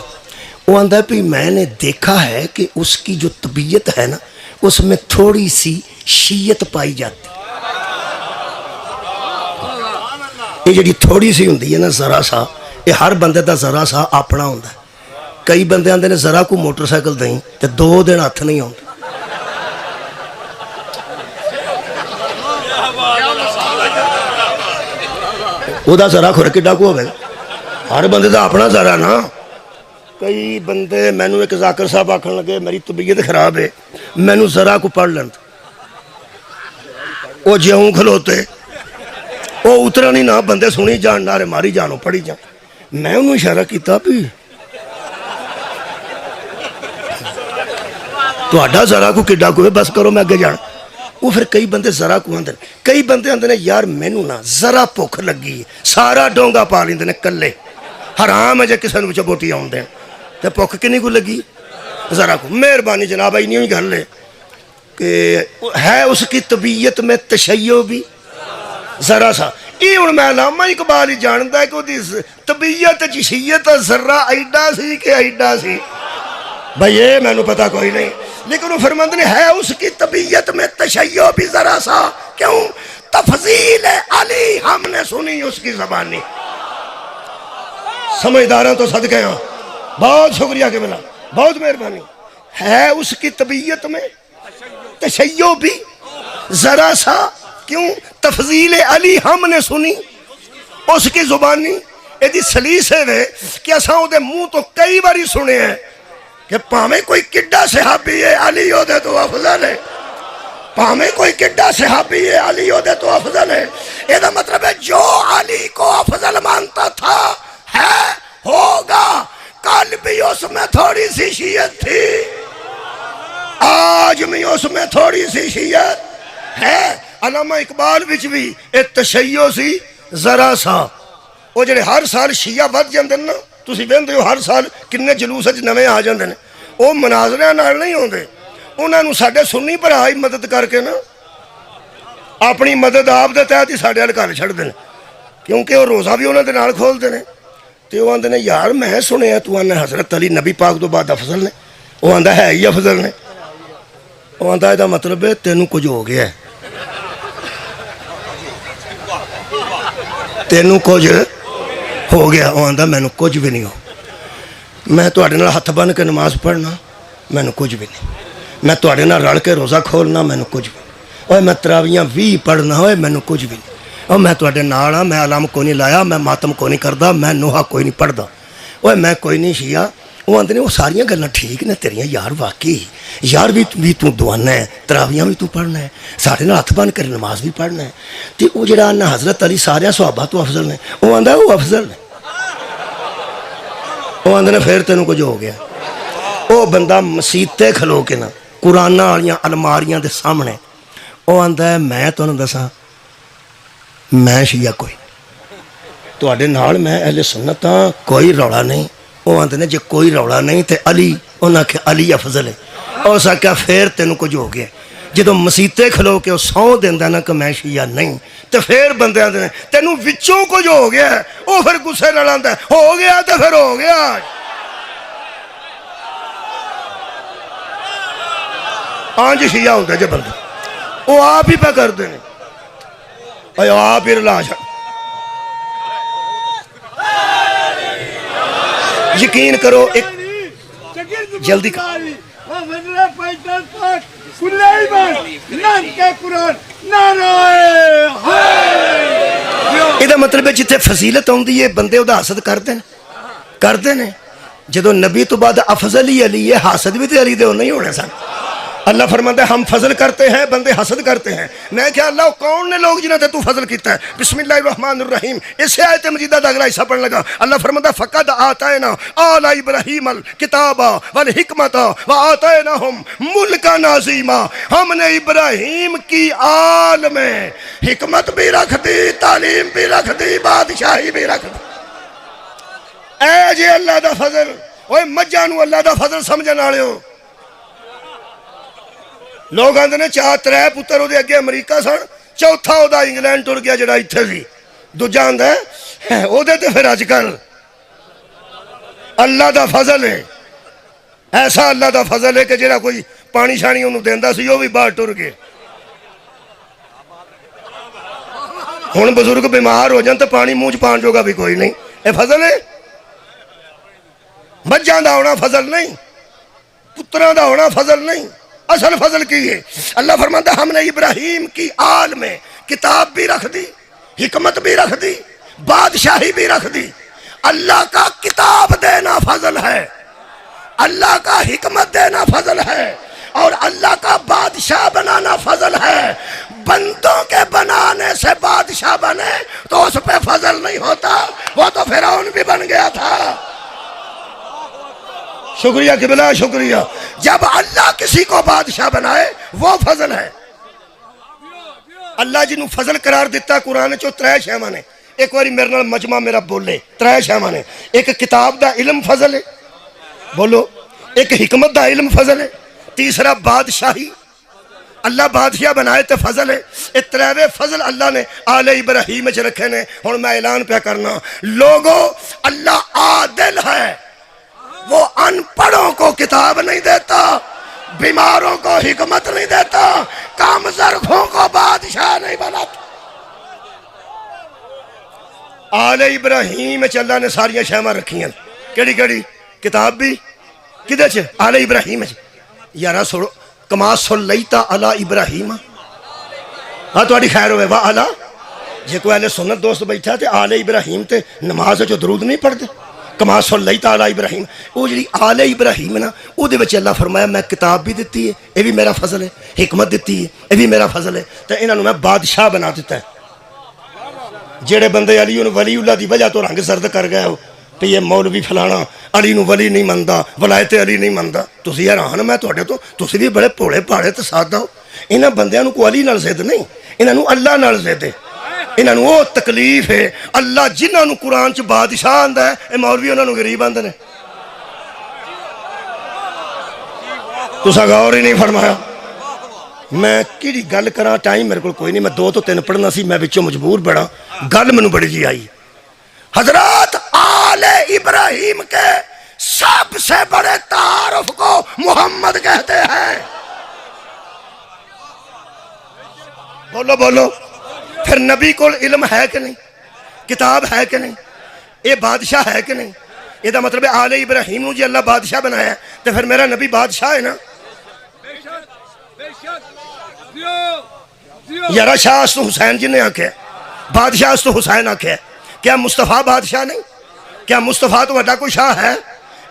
وہ آندہ ہے کہ میں نے دیکھا ہے کہ اس کی جو طبیعت ہے نا اس میں تھوڑی سی شیعت پائی جاتی یہ جڑی تھوڑی سی ہوندی ہے نا ذرا سا یہ ہر بندے دا ذرا سا اپنا ہوندہ ہے کئی بندے آندے نے ذرا کو موٹر سائیکل دیں تے 2 دن ہاتھ نہیں ہوندے وہ دا ذرا کھڑے کی ڈاکو ہوئے ہر بندے دا اپنا ذرا نا کئی بندے میں نو ایک ذاکر صاحب آکھن لگے میری طبیعت خراب ہے میں نو ذرا کو پڑھ لیں وہ جیوں کھلوتے وہ اترا نہیں نہ بندے سنی جان نارے ماری جانو پڑھی جان میں انہوں اشارہ کیتا بھی تو اڈا ذرا کو کڈا کوئے بس کرو میں آگے جان وہ پھر کئی بندے ذرا کو آندے کئی بندے آندے نے یار میں نو نا ذرا پوکھ لگی سارا ڈونگا پا لیندے نے کلے حرام ہے جے کسے نو چبوٹی آن دیں تے پوکھ کنی کو لگی ذرا کو مہربانی جناب آئی نہیں ہوئی گھر لے کہ ہے اس کی طبیعت میں تشیع بھی ذرا سا. یہ ہوں میں علامہ اقبال ہی جانتا ہے کہ وہ طبیعت جشیت ذرہ ایڈا سی کہ ایڈا سی. بھائی یہ میں نے پتا کوئی نہیں، لیکن وہ فرماتے نے ہے اس کی طبیعت میں تشیع بھی ذرا سا. کیوں؟ تفضیل علی ہم نے سنی اس کی زبانی. سمجھداراں تو صدقے ہاں، بہت شکریہ کہ ملا، بہت مہربانی. ہے اس کی طبیعت میں تشیع بھی ذرا سا. کیوں؟ تفضیل علی ہم نے سنی اس کی زبانی. یہ سلیسے نے کہ اساں او دے منہ تو کئی باری سنے ہیں کہ پاویں کوئی کڈا صحابی ہے علی او دے تو افضل ہے، پاویں کوئی کڈا صحابی ہے علی او دے تو افضل ہے. یہ دا مطلب ہے جو علی کو افضل مانتا تھا ہے ہوگا. کل بھی اس میں تھوڑی سی شیعت تھی، آج بھی اس میں تھوڑی سی شیعت ہے. علامہ اقبال وچ بھی ایک تشیع سی ذرا سا. وہ جڑے ہر سال شیعہ ود جاندے نا، تسی ویندے ہو ہر سال کنے جلوس وچ نویں آ جاندے نے. وہ مناظرے نال نہیں ہوندے، انہاں نوں ساڈے سنی بھرا ہی مدد کر کے نا اپنی مدد آپ دے تحت ہی ساڈے ول گھر چھڑ دے. کیونکہ وہ روزہ بھی انہاں دے نال کھولدے نے. تے وہ آندے نے یار میں سنیا تو آنا حضرت علی نبی پاک تو بعد افضل نے. وہ آندا ہے ہی افضل نے. وہ آندا دا مطلب ہے تینوں کچھ ہو گیا ہے، تینوں کچھ ہو گیا. وہ آندا مینوں کچھ بھی نہیں ہو. میں تواڈے نال ہاتھ بن کے نماز پڑھنا مینوں کچھ بھی نہیں. میں تواڈے نال رل کے روزہ کھولنا مینوں کچھ بھی نہیں. اوے میں تراویاں 20 پڑھنا ہوئے مینوں کچھ بھی نہیں. اور میں تواڈے نال ہاں، میں علم کو نہیں لایا، میں ماتم کو نہیں کردا، میں نوحہ کوئی نہیں پڑھدا. اوے میں کوئی نہیں شیعہ. وہ آندے نے وہ ساریاں گلاں ٹھیک نے تیریاں یار، واقعی یار بھی تو دعانا ہے، تراویاں بھی تو پڑھنا ہے، ساڈے نال ہاتھ بن کر نماز بھی پڑھنا ہے. تے وہ جڑا آنا حضرت علی سارے صحابہ تو افضل نے، وہ آندا وہ افضل نے. وہ آندے نے پھر تینوں کچھ ہو گیا. وہ بندہ مسیتے کھلو کے نا قرآن والیاں الماریاں دے سامنے وہ آندا ہے میں تانوں دساں میں شیعہ کوئی تواڈے نال میں اہل سنت ہاں، کوئی رولا نہیں. وہ آندے نے جے کوئی رولا نہیں تے علی، انہاں کہ علی افضل ہے. اس آکھیا پھر تینوں کچھ ہو گیا. جدوں مسیتے کھلو کے وہ سو دیندا نا کہ میں شیعہ نہیں، تے پھر بندے آندے نے تینوں وچوں کچھ ہو گیا ہے. وہ پھر غصے نال آندا ہے ہو گیا تے پھر ہو گیا. پانچ شیعہ ہوندے جے بندے وہ آپ ہی پہ کردے نے، اے آپ ہی رلا چھڑ. یقین کرو ایک جلدی کر یہ مطلب ہے جتنے فضیلت ہوندی ہے بندے وہ حسد کرتے ہیں. جدو نبی تو بعد افضل ہی علی ہے، حاسد بھی تو علی دے نہیں ہونے سن. اللہ فرماتا ہے ہم فضل کرتے ہیں، بندے حسد کرتے ہیں. میں کیا اللہ کون نے لوگ جنہیں تو فضل کیتا ہے. بسم اللہ الرحمن الرحیم اس سے آیت مجیدہ دا اگلا حصہ پڑھنے لگا. اللہ فرماتا ہے فقد آتینا آل ابراہیم الکتاب والحکمت وآتیناہم ملکا عظیما. ہم نے ابراہیم کی آل میں حکمت بھی رکھ دی، تعلیم بھی رکھ دی، بادشاہی بھی رکھ دی. اے جی اللہ دا فضل. اوے مجھانو اللہ دا فضل سمجھن والے ہو. لوگ آندے نے چار ترے پتر دے اگے امریکہ سن، چوتھا او دا انگلینڈ ٹر گیا جڑا ایتھے سی. دوجا آندا ہے او دے تے پھر اج کل اللہ دا فضل ہے. ایسا اللہ دا فضل ہے کہ جڑا کوئی پانی شانی انہوں دیندا سی وہ بھی باہر ٹر گئے. ہن بزرگ بیمار ہو جان تے پانی منہ چ پان جوگا بھی کوئی نہیں. اے فضل ہے. مجھاں دا ہونا فضل نہیں، پتراں دا ہونا فضل نہیں. اصل فضل کی ہے اللہ فرماتا ہم نے ابراہیم کی آل میں کتاب بھی رکھ دی، حکمت بھی رکھ دی، بادشاہی بھی رکھ دی. اللہ کا کتاب دینا فضل ہے، اللہ کا حکمت دینا فضل ہے، اور اللہ کا بادشاہ بنانا فضل ہے. بندوں کے بنانے سے بادشاہ بنے تو اس پہ فضل نہیں ہوتا، وہ تو فرعون بھی بن گیا تھا. شکریہ قبلہ شکریہ. جب اللہ کسی کو بادشاہ بنائے وہ فضل ہے. اللہ جنہوں فضل قرار دیتا قرآن چو ترے شیواں نے. ایک باری میرے نال مجمع میرا بولے ترے شیواں نے. ایک کتاب دا علم فضل ہے، بولو. ایک حکمت دا علم فضل ہے. تیسرا بادشاہی اللہ بادشاہ بنائے تے فضل ہے. یہ تریوے فضل اللہ نے آل ابراہیم چ رکھے نے. ہن میں اعلان پہ کرنا لوگوں اللہ عادل ہے. وہ ان پڑھوں کو کتاب نہیں دیتا, بیماروں کو حکمت نہیں دیتا, کام زرخوں کو بادشاہ نہیں بناتا. آل ابراہیم چ اللہ نے ساریاں شیواں رکھیاں. کیڑی کیڑی کتاب بھی کدے چ آل ابراہیم چ. یارا سنو کما صلیتا علی ابراہیم. ہاں تہاڈی خیر ہوئے واہ اعلیٰ. جے کوئی اہل سنت دوست بیٹھا تے آل ابراہیم تے نماز جو درود نہیں پڑھتے کما صلیتا علی ابراہیم. وہ جڑی آل ابراہیم نا او دے وچ اللہ فرمایا میں کتاب بھی دتی ہے, یہ بھی میرا فضل ہے, حکمت دتی ہے, یہ بھی میرا فضل ہے, تے انہاں نوں میں بادشاہ بنا دیتا ہے. جڑے بندے علی ولی اللہ دی وجہ تو رنگ سرد کر گئے ہو کہ یہ مولوی فلانا علی نو ولی نہیں مندا, ولایت علی نہیں مندا. تسی حیران میں تہاڈے تو, تسی بھی بڑے بھولے بھاڑے تے سادہ ہو. انہاں بندیاں نو کوئی علی نال زد نہیں, انہاں نو اللہ نال زد ہے. انہاں نو وہ تکلیف ہے اللہ جنہاں نو قرآن چ بادشاہ آندا ہے اے مولوی انہاں نو غریب آندے نے. تساں غور ہی نہیں فرمایا. میں کیڑی گل کراں, ٹائم میرے کول کوئی نہیں, میں 2 تو 3 پڑھنا سی, میں وچوں مجبور بڑا. گل مینوں بڑی جی آئی. حضرات آل ابراہیم کے سب سے بڑے تعارف کو محمد کہتے ہیں. بولو بولو. پھر نبی کو علم ہے کہ نہیں, کتاب ہے کہ نہیں, یہ بادشاہ ہے کہ نہیں. یہ دا مطلب ہے آل ابراہیم نو جی اللہ بادشاہ بنایا تو پھر میرا نبی بادشاہ ہے نا. یارا شاہ اس تو حسین جی نے آکھیا بادشاہ اس تو حسین آکھیا. کیا مصطفیٰ بادشاہ نہیں؟ کیا مصطفیٰ تو وڈا کوئی شاہ ہے؟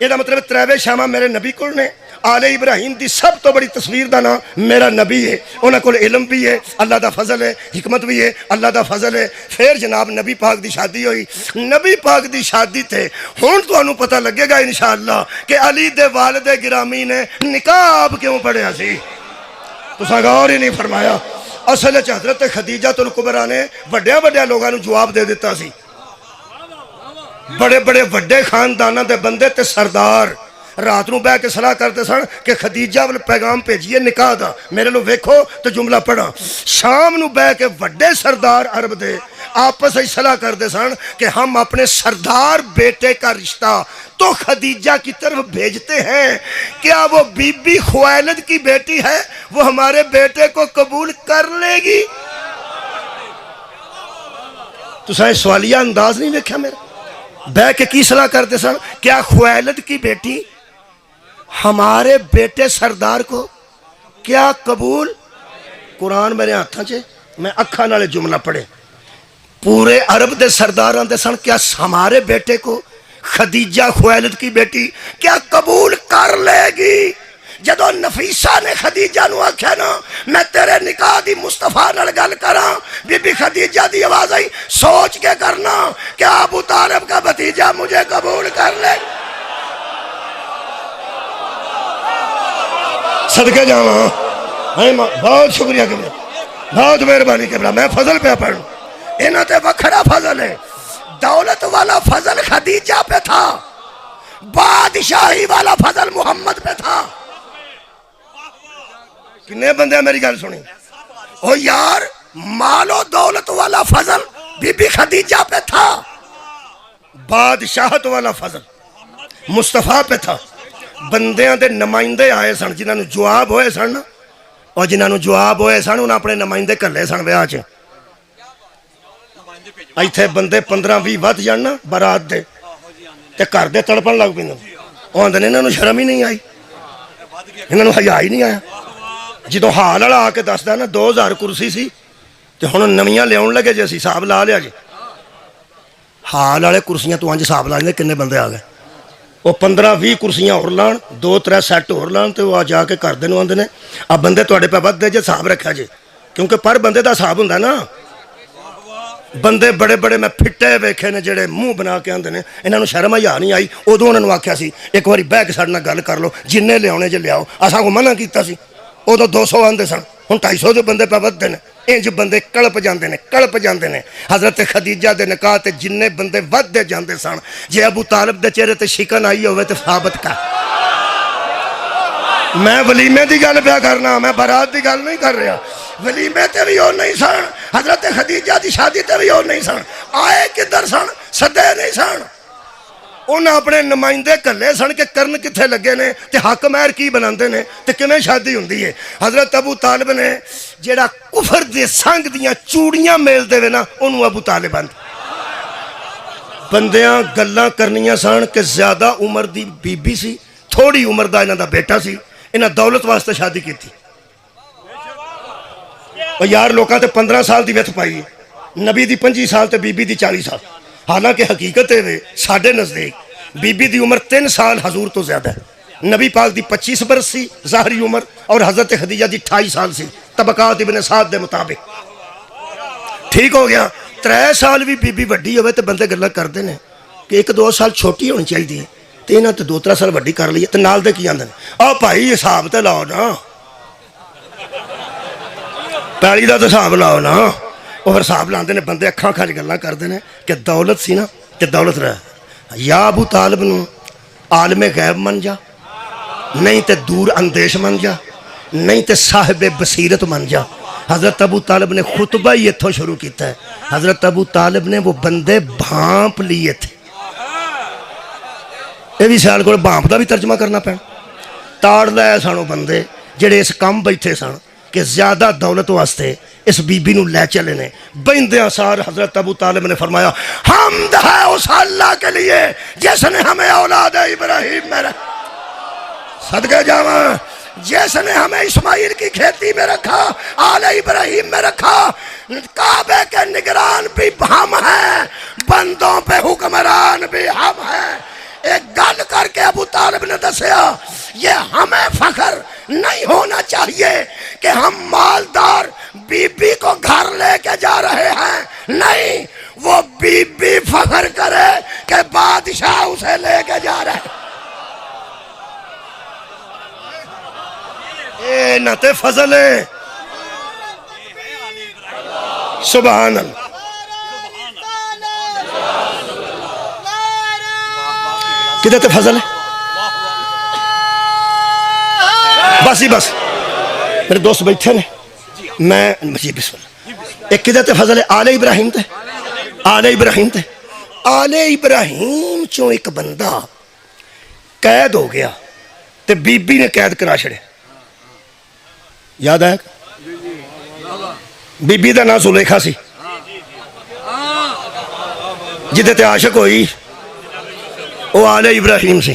یہ مطلب تریوے شاواں میرے نبی کول نے. آل ابراہیم دی سب تو بڑی تصویر دا نام میرا نبی ہے. انہاں کول علم بھی ہے, اللہ دا فضل ہے, حکمت بھی ہے, اللہ دا فضل ہے. پھر جناب نبی پاک دی شادی ہوئی. نبی پاک دی شادی تے ہن تانوں پتہ لگے گا انشاءاللہ کہ علی دے والد گرامی نے نقاب کیوں پڑھیا سی. تساں غور ہی نہیں فرمایا. اصل وچ حضرت خدیجہ الکبریٰ نے وڈیاں وڈیاں لوگاں نوں جواب دے دیتا سی. بڑے بڑے وڈے خانداناں دے بندے تے سردار رات نو بہ کے صلاح کرتے سن کہ خدیجہ ول پیغام بھیجیے نکاح دا, میرے لو ویکھو تو جملہ پڑھا. شام نو بہ کے وڈے سردار عرب دے آپس ہی صلاح کرتے سن کہ ہم اپنے سردار بیٹے کا رشتہ تو خدیجہ کی طرف بھیجتے ہیں, کیا وہ بی بی خویلد کی بیٹی ہے, وہ ہمارے بیٹے کو قبول کر لے گی. تو سائیں سوالیہ انداز نہیں دیکھا میرا. بہ کے کی صلاح کرتے سن, کیا خویلد کی بیٹی ہمارے بیٹے سردار کو کیا قبول. قرآن میرے ہاتھاں چے, میں اکھاں نالے جملہ پڑھے. پورے عرب دے سرداراں دے سن کیا ہمارے بیٹے کو خدیجہ خویلد کی بیٹی کیا قبول کر لے گی. جدو نفیسہ نے خدیجہ نو آکھیا نا میں تیرے نکاح دی مصطفیٰ نال گل کراں, بی بی خدیجہ دی آواز آئی سوچ کے کرنا, کیا ابو طالب کا بھتیجا مجھے قبول کر لے. صدقے جاواں, بہت شکریہ قبلہ, بہت مہربانی قبلہ. میں فضل پہ پڑھوں, انہاں تے وکھرا فضل ہے. دولت والا فضل خدیجہ پہ تھا, بادشاہی والا فضل محمد پہ تھا. کنے بندے میری گل سنی. او یار مال و دولت والا فضل بی بی خدیجہ پہ تھا, بادشاہت والا فضل مصطفیٰ پہ تھا. بندیاں دے نمائندے آئے سن جنہاں نو جواب ہوئے سن, اور جنہاں نو جواب ہوئے سن انہاں اپنے نمائندے کلے سن ویاہ چ. ایتھے بندے 15-20 ود جاننا برات دے تے گھر دے تڑپن لگ پیندے. او آندے نے انہاں نو شرم ہی نہیں آئی, انہاں نو حیا ہی نہیں آیا. جدو حال والا آ کے دسدا نا 2000 کرسی سی تے ہن نویاں لیاون لگے جے اسی حساب لا لیا جی. حال والے کرسیاں تو انج حساب لا لے کنے بندے آ گئے. وہ 15-20 کرسیاں اور لان, 2-3 سیٹ اور لان تے وہ آ جا کے گھر دے نو آندے نے آ بندے تواڈے پہ ود دے جے حساب رکھا جے, کیونکہ پر بندے دا حساب ہوندا نا. بندے بڑے بڑے میں پھٹے ویکھے نے جڑے منہ بنا کے آندے نے انہاں نو شرم حیا نہیں آئی. ادو انہاں نو آکھیا سی ایک واری بہ کے ساڈے نال گل کر لو, جننے لیاونے جے لیاؤ. اساں کو منع کیتا سی, ادو 200 آندے سن, ہن 250 دے بندے پہ ودے نے. انج بندے کلپ جاندے نے, کلپ جاندے نے. حضرت خدیجہ دے نکاح تے جننے بندے ودے جاندے سن, جے ابو طالب دے چہرے تے شکن آئی ہوئے تے ثابت کر. میں ولیمے دی گل پیا کرنا، میں برات دی گل نہیں کر رہا۔ ولیمے تے بھی وہ نہیں سن، حضرت خدیجہ دی شادی تے بھی وہ نہیں سن، آئے کدھر سن؟ سدے نہیں سن۔ انہاں اپنے نمائندے کلے سن کہ کرن کتھے لگے نے تے حق مہر کی بناندے نے تے کیویں شادی ہوندی ہے۔ حضرت ابو طالب نے جیڑا کفر دے سنگ دیاں چوڑیاں میل دے وے نا، انہوں ابو طالب آندے۔ بندیاں گلاں کرنیاں سن کہ زیادہ عمر دی بی بی سی، تھوڑی عمر دا انہاں دا بیٹا سی، انہاں دولت واسطے شادی کی تھی۔ یار لوکاں تے 15 سال دی ویتھ پائی، نبی دی 25 سال تے بی بی دی 40 سال۔ حالانکہ حقیقت ہے ساڑھے نزدیک بی بی دی عمر 3 سال حضور تو زیادہ ہے۔ نبی پاک دی 25 برس سی ظاہری عمر، اور حضرت خدیجہ دی 28 سال سی طبقات ابن سعد دے مطابق۔ ٹھیک ہو گیا، 3 سال بھی بی بی وڈی ہوئے تو بندے گلہ کر دینے کہ 1-2 سال چھوٹی ہونی چاہیے تے انہاں تے 2-3 سال وڈی کر لیے تے نال دے کی آندے آ بھائی حساب تے لاؤ نا، پیلی دا تے حساب لاؤ نا۔ اور حساب لاندے نے بندے اکھاں کھاج گلاں کردے نے کہ دولت سی نا تے دولت رہ یا ابو طالب نو عالم غیب من جا، نہیں تے دور اندیش من جا، نہیں تے صاحب بصیرت من جا۔ حضرت ابو طالب نے خطبہ ہی اتھوں شروع کیتا ہے۔ حضرت ابو طالب نے وہ بندے بھانپ لیے تھے۔ یہ بھی سیال کو بھانپ دا بھی ترجمہ کرنا پڑا۔ تاڑ لائے سانو بندے جڑے اس کام بیٹھے سان کہ زیادہ دولت واسطے اس بی بی نو لے چلے نے۔ بندیاں سار حضرت ابو طالب نے فرمایا حمد ہے اس اللہ کے لیے جس نے ہمیں اولاد ابراہیم میں رکھا، صدقے جاواں، جس نے ہمیں اسماعیل کی کھیتی میں رکھا، آل ابراہیم میں رکھا۔ کعبے کے نگران بھی ہم ہیں، بندوں پہ حکمران بھی ہم ہیں۔ ایک گل کر کے ابو طالب نے دسیا یہ ہمیں فخر نہیں ہونا چاہیے کہ ہم مالدار بی بی کو گھر لے کے جا رہے ہیں، نہیں، وہ بی بی فخر کرے کہ بادشاہ اسے لے کے جا رہے ہیں۔ اے نتے فضل ہے، سبحان اللہ۔ کدھر تے فضل ہے؟ بس ہی بس میرے دوست بیٹھے نے، میں جی بسم اللہ۔ ایک کدھر تے فضل ہے؟ آل ابراہیم تے، آل ابراہیم تے، آل ابراہیم چوں ایک بندہ قید ہو گیا تے بی بی نے قید کرا چھڑے۔ یاد ہے بی بی دا نام زلیخا سی، جدے تے عاشق ہوئی وہ آل ابراہیم سی۔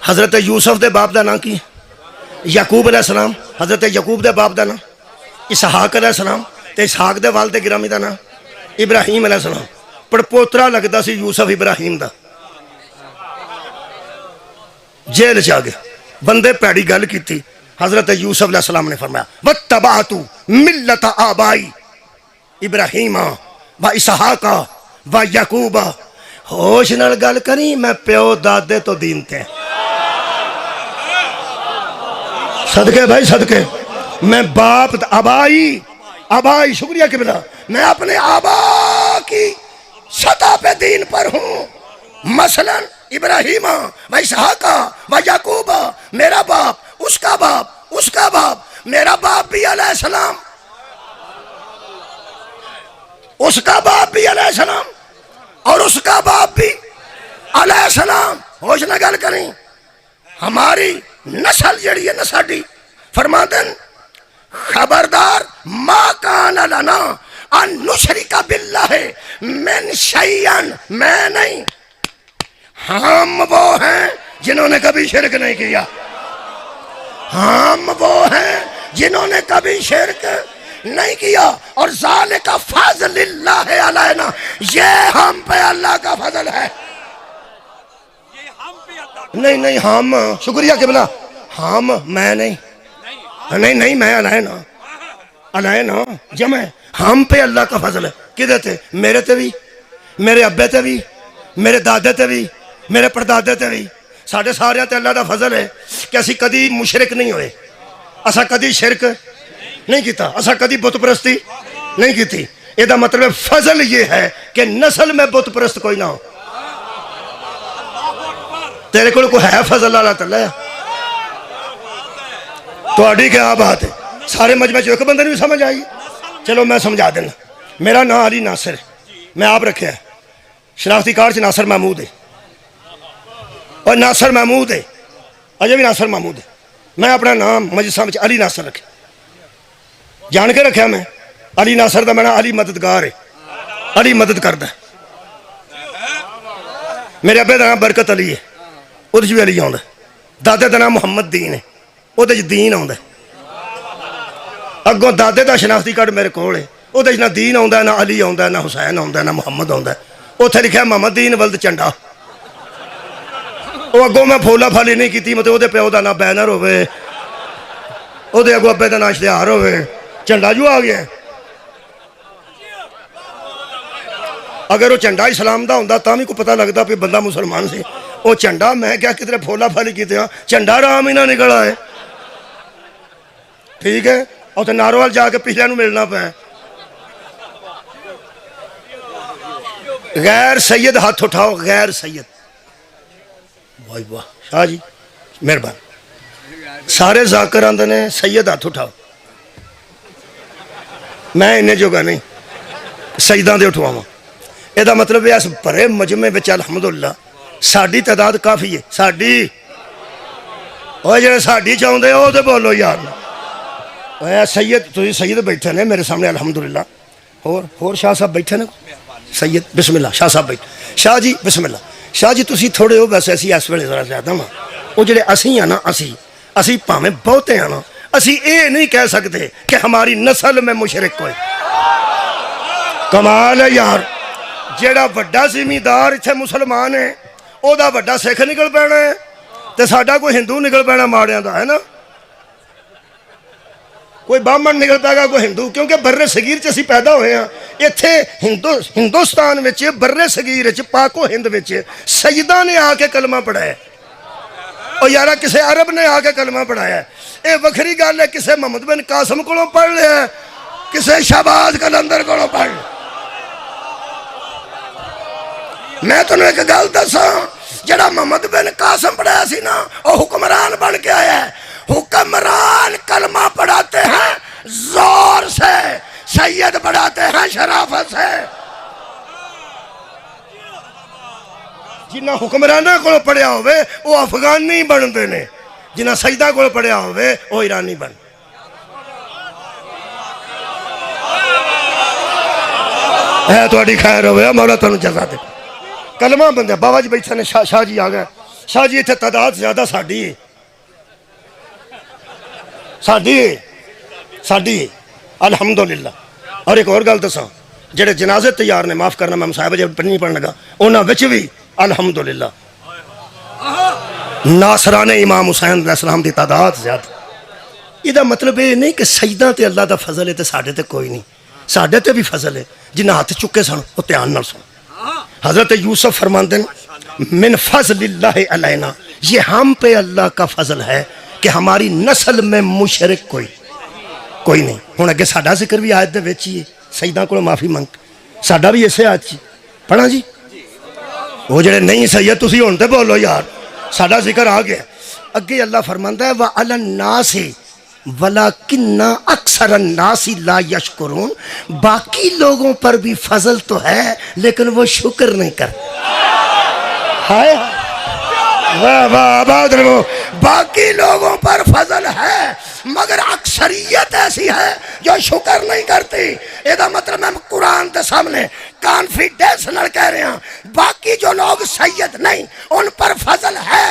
حضرت یوسف دے باپ دا نام کی؟ یعقوب علیہ السلام۔ حضرت یعقوب دے باپ دا نام اسحاق علیہ السلام، تے اسحاق دے والد گرامی دا نام ابراہیم علیہ السلام۔ پر پوترا لگتا سی یوسف ابراہیم دا۔ جیل چاہ گیا، بندے پیڑی گل کی تھی۔ حضرت یوسف علیہ السلام نے فرمایا وَاتَّبَعْتُ مِلَّةَ آبَائی ابراہیم و اسحاق و یعقوب۔ ہوش نال گل کری، میں پیو دادے تو دین تے، صدقے بھائی صدقے، میں باپ آبائی، آبائی شکریہ قبلہ، میں اپنے آبا کی سطح پہ دین پر ہوں۔ مثلا ابراہیم و اسحاق و یعقوب، میرا باپ، اس کا باپ، اس کا باپ، میرا باپ بھی علیہ السلام، اس کا باپ بھی علیہ السلام، اور اس کا باپ بھی علیہ السلام۔ ہوش نہ گل کریں، ہماری نسل جڑی ہے نا ساڈی، فرماندن خبردار ما کان لنا ان نشرک باللہ من شیئن، میں نہیں، ہم وہ ہیں جنہوں نے کبھی شرک نہیں کیا، ہم وہ ہیں جنہوں نے کبھی شرک نہیں کیا، اور ذالک فضل اللہ علینا، یہ ہم پہ اللہ کا فضل ہے۔ نہیں نہیں ہم، شکریہ قبلہ، ہم، میں نہیں، نہیں نہیں میں علینا، علینا جمع، ہم پہ اللہ کا فضل ہے۔ کدھر تے؟ میرے تے بھی، میرے ابے تے بھی، میرے دادے تے بھی، میرے پردادے تے بھی، ساڑھے سارے تے اللہ دا فضل ہے کہ اسی کدی مشرک نہیں ہوئے، اسا کدی شرک نہیں کیتا، اسا کدی بت پرستی نہیں کیتی۔ یہ دا مطلب فضل یہ ہے کہ نسل میں بت پرست کوئی نہ ہو۔ تیرے کو ہے فضل اللہ تعالیٰ، تھوڑی کیا بات ہے؟ سارے مجمع چ ایک بندے بھی سمجھ آئی؟ چلو میں سمجھا دینا. میرا نام علی ناصر ہے، میں آپ رکھا ہے. شناختی کارڈ سے ناصر محمود ہے، اور ناصر محمود ہے، اجے بھی ناصر محمود ہے. میں اپنا نام مجلس میں علی ناصر رکھا، جان کے رکھا میں. علی ناصر دا میرا علی مددگار ہے، علی مدد کرتا ہے. میرے ابے دا نام برکت علی ہے، وہ بھی علی آتا. دادے دا نام محمد دین ہے، وہ دین آتا. اگوں دادے دا شناختی کارڈ میرے کو ہے، وہ نہ دین آتا، نہ علی آتا، نہ حسین آتا، نہ محمد آتا. اتنے لکھا محمد دین ولد چنڈا. وہ اگوں میں پھولا پھالی نہیں کی، مطلب وہ پیو کا نام بینر ہوے، وہ اگوں ابے کا نام اشتہار ہوے، جھنڈا جو آ گیا. اگر وہ جھنڈا اسلام دا ہوندا تاں بھی کو پتہ لگتا پہ بندہ مسلمان سے. وہ جھنڈا میں کیا کتنے پھولا پھالی کیتے ہاں، جھنڈا رام ہی نہ نکلا ہے. ٹھیک ہے، اور تو ناروال جا کے پچھلے نوں ملنا پہ. غیر سید ہاتھ اٹھاؤ، غیر سید. واہ واہ شاہ جی مہربان. سارے ذاکر آندے نے سید ہاتھ اٹھاؤ. میں انہیں جوگا نہیں سیداں دے اٹھواواں. یہ مطلب ہے اس بڑے مجمع وچ الحمدللہ ساڈی تعداد کافی ہے. ساڈی وہ جڑے ساڈی چاہندے وہ تے بولو یار. سید تسی سید بیٹھے نے میرے سامنے الحمدللہ. اور شاہ صاحب بیٹھے نے سید بسم اللہ. شاہ صاحب بیٹھے. شاہ جی بسم اللہ. شاہ جی تسی تھوڑے ہو ویسے اسی اس ویلے ذرا زیادہ ہاں. وہ جڑے اسی ہیں نا اسی پاویں بہتے ہیں نا، اسی اے نہیں کہہ سکتے کہ ہماری نسل میں مشرک کوئی. کمال ہے یار. جیڑا وڈا زمیندار اتھے مسلمان ہے او دا وڈا سکھ نکل پینا ہے تے ساڈا کوئی ہندو نکل پینا ماڑیاں دا ہے نا. کوئی بامن نکل پائے گا کوئی ہندو، کیونکہ برے صغیر چ اسی پیدا ہوئے ہیں. اتھے ہندوستان وچ برے صغیر وچ پاک و ہند وچ سیدہ نے آ کے کلمہ پڑھایا اور یارا کسے عرب نے آ کے کلمہ پڑھایا. اے وکھری گل ہے کسے محمد بن قاسم کولوں پڑھ لیا، کسے شہباز قلندر کولوں پڑھ لیا. میں تنوں ایک گل دساں، جڑا محمد بن قاسم پڑھایا سی نا وہ حکمران بن کے آیا ہے. حکمران کلمہ پڑھاتے ہیں زور سے، سید پڑھاتے ہیں شرافت سے. جنہ حکمرانہ کو پڑھیا ہوئے وہ افغان نہیں بنتے نے، جنہ سیدہ کو پڑھیا ہوئے وہ ایرانی بن. ہے تھوڑی خیر ہوئے مولا تنوں جزا دے. کلمہ بندے بابا جی بیٹھے نے. شاہ جی آ گئے. شاہ جی اتنے تعداد زیادہ ساڈی الحمدللہ. اور ایک اور گل دساں، جڑے جنازے تیار نے معاف کرنا میں مصاحبہ جب نہیں پڑھنے لگا انہاں وچ بھی الحمدللہ ناصران امام حسین علیہ السلام دی تعداد زیادہ. یہ مطلب یہ نہیں کہ سیداں تے اللہ دا فضل ہے تے ساڈے تے کوئی نہیں. ساڈے تے بھی فضل ہے. جنہ ہاتھ چکے سن وہ دھیان نال سن. حضرت یوسف فرماندے من فضل اللہ علینا، یہ ہم پہ اللہ کا فضل ہے کہ ہماری نسل میں مشرک کوئی نہیں. ہوں اگے ساڈا ذکر بھی آیت دے وچ ہی ہے، سیداں کو معافی منگ ساڈا بھی اسے آیت جی پڑھا جی. وہ جڑے نہیں سید تسی ہن تے بولو یار، ساڈا ذکر آ گیا. اگے اللہ فرماندا ہے وَعَلَى النَّاسِ وَلَكِنَّ أَكْثَرَ النَّاسِ لَا يَشْكُرُونَ. باقی لوگوں پر بھی فضل تو ہے لیکن وہ شکر نہیں کرتے. ہائے واہ واہ آباد رہو. باقی لوگوں پر فضل ہے مگر اکثریت ایسی ہے جو شکر نہیں کرتی. یہ مطلب میں قرآن کے سامنے کانفیڈنس نال کہہ رہے ہیں باقی جو لوگ سید نہیں ان پر فضل ہے،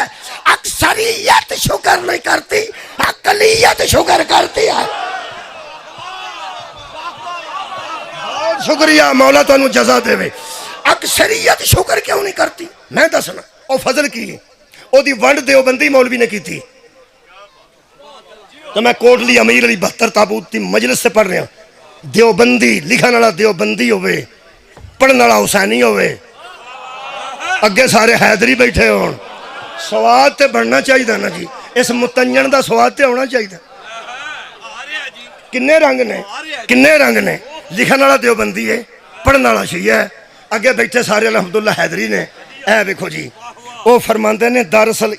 اکثریت شکر نہیں کرتی، اقلیت شکر کرتی ہے. شکریہ مولا تانوں جزا دے. اکثریت شکر کیوں نہیں کرتی؟ میں دسنا او فضل کی او دی ونڈ دیوبندی مولوی نے کی تھی. تو میں کوٹلی امیر علی 72 تابوت کی مجلس سے پڑھ رہا ہوں. دیوبندی لکھن والا دیوبندی ہوئے، پڑھن والا حسینی ہوئے، اگے سارے حیدری بیٹھے ہون. سواد تے بڑھنا چاہیے نا جی. اس متنجن دا سواد تے ہونا چاہیے. کنے رنگ نے. لکھن والا دیوبندی ہے، پڑھن والا شیعہ ہے، اگے بیٹھے سارے الحمدللہ حیدری نے. اے دیکھو جی وہ فرماندے نے دراصل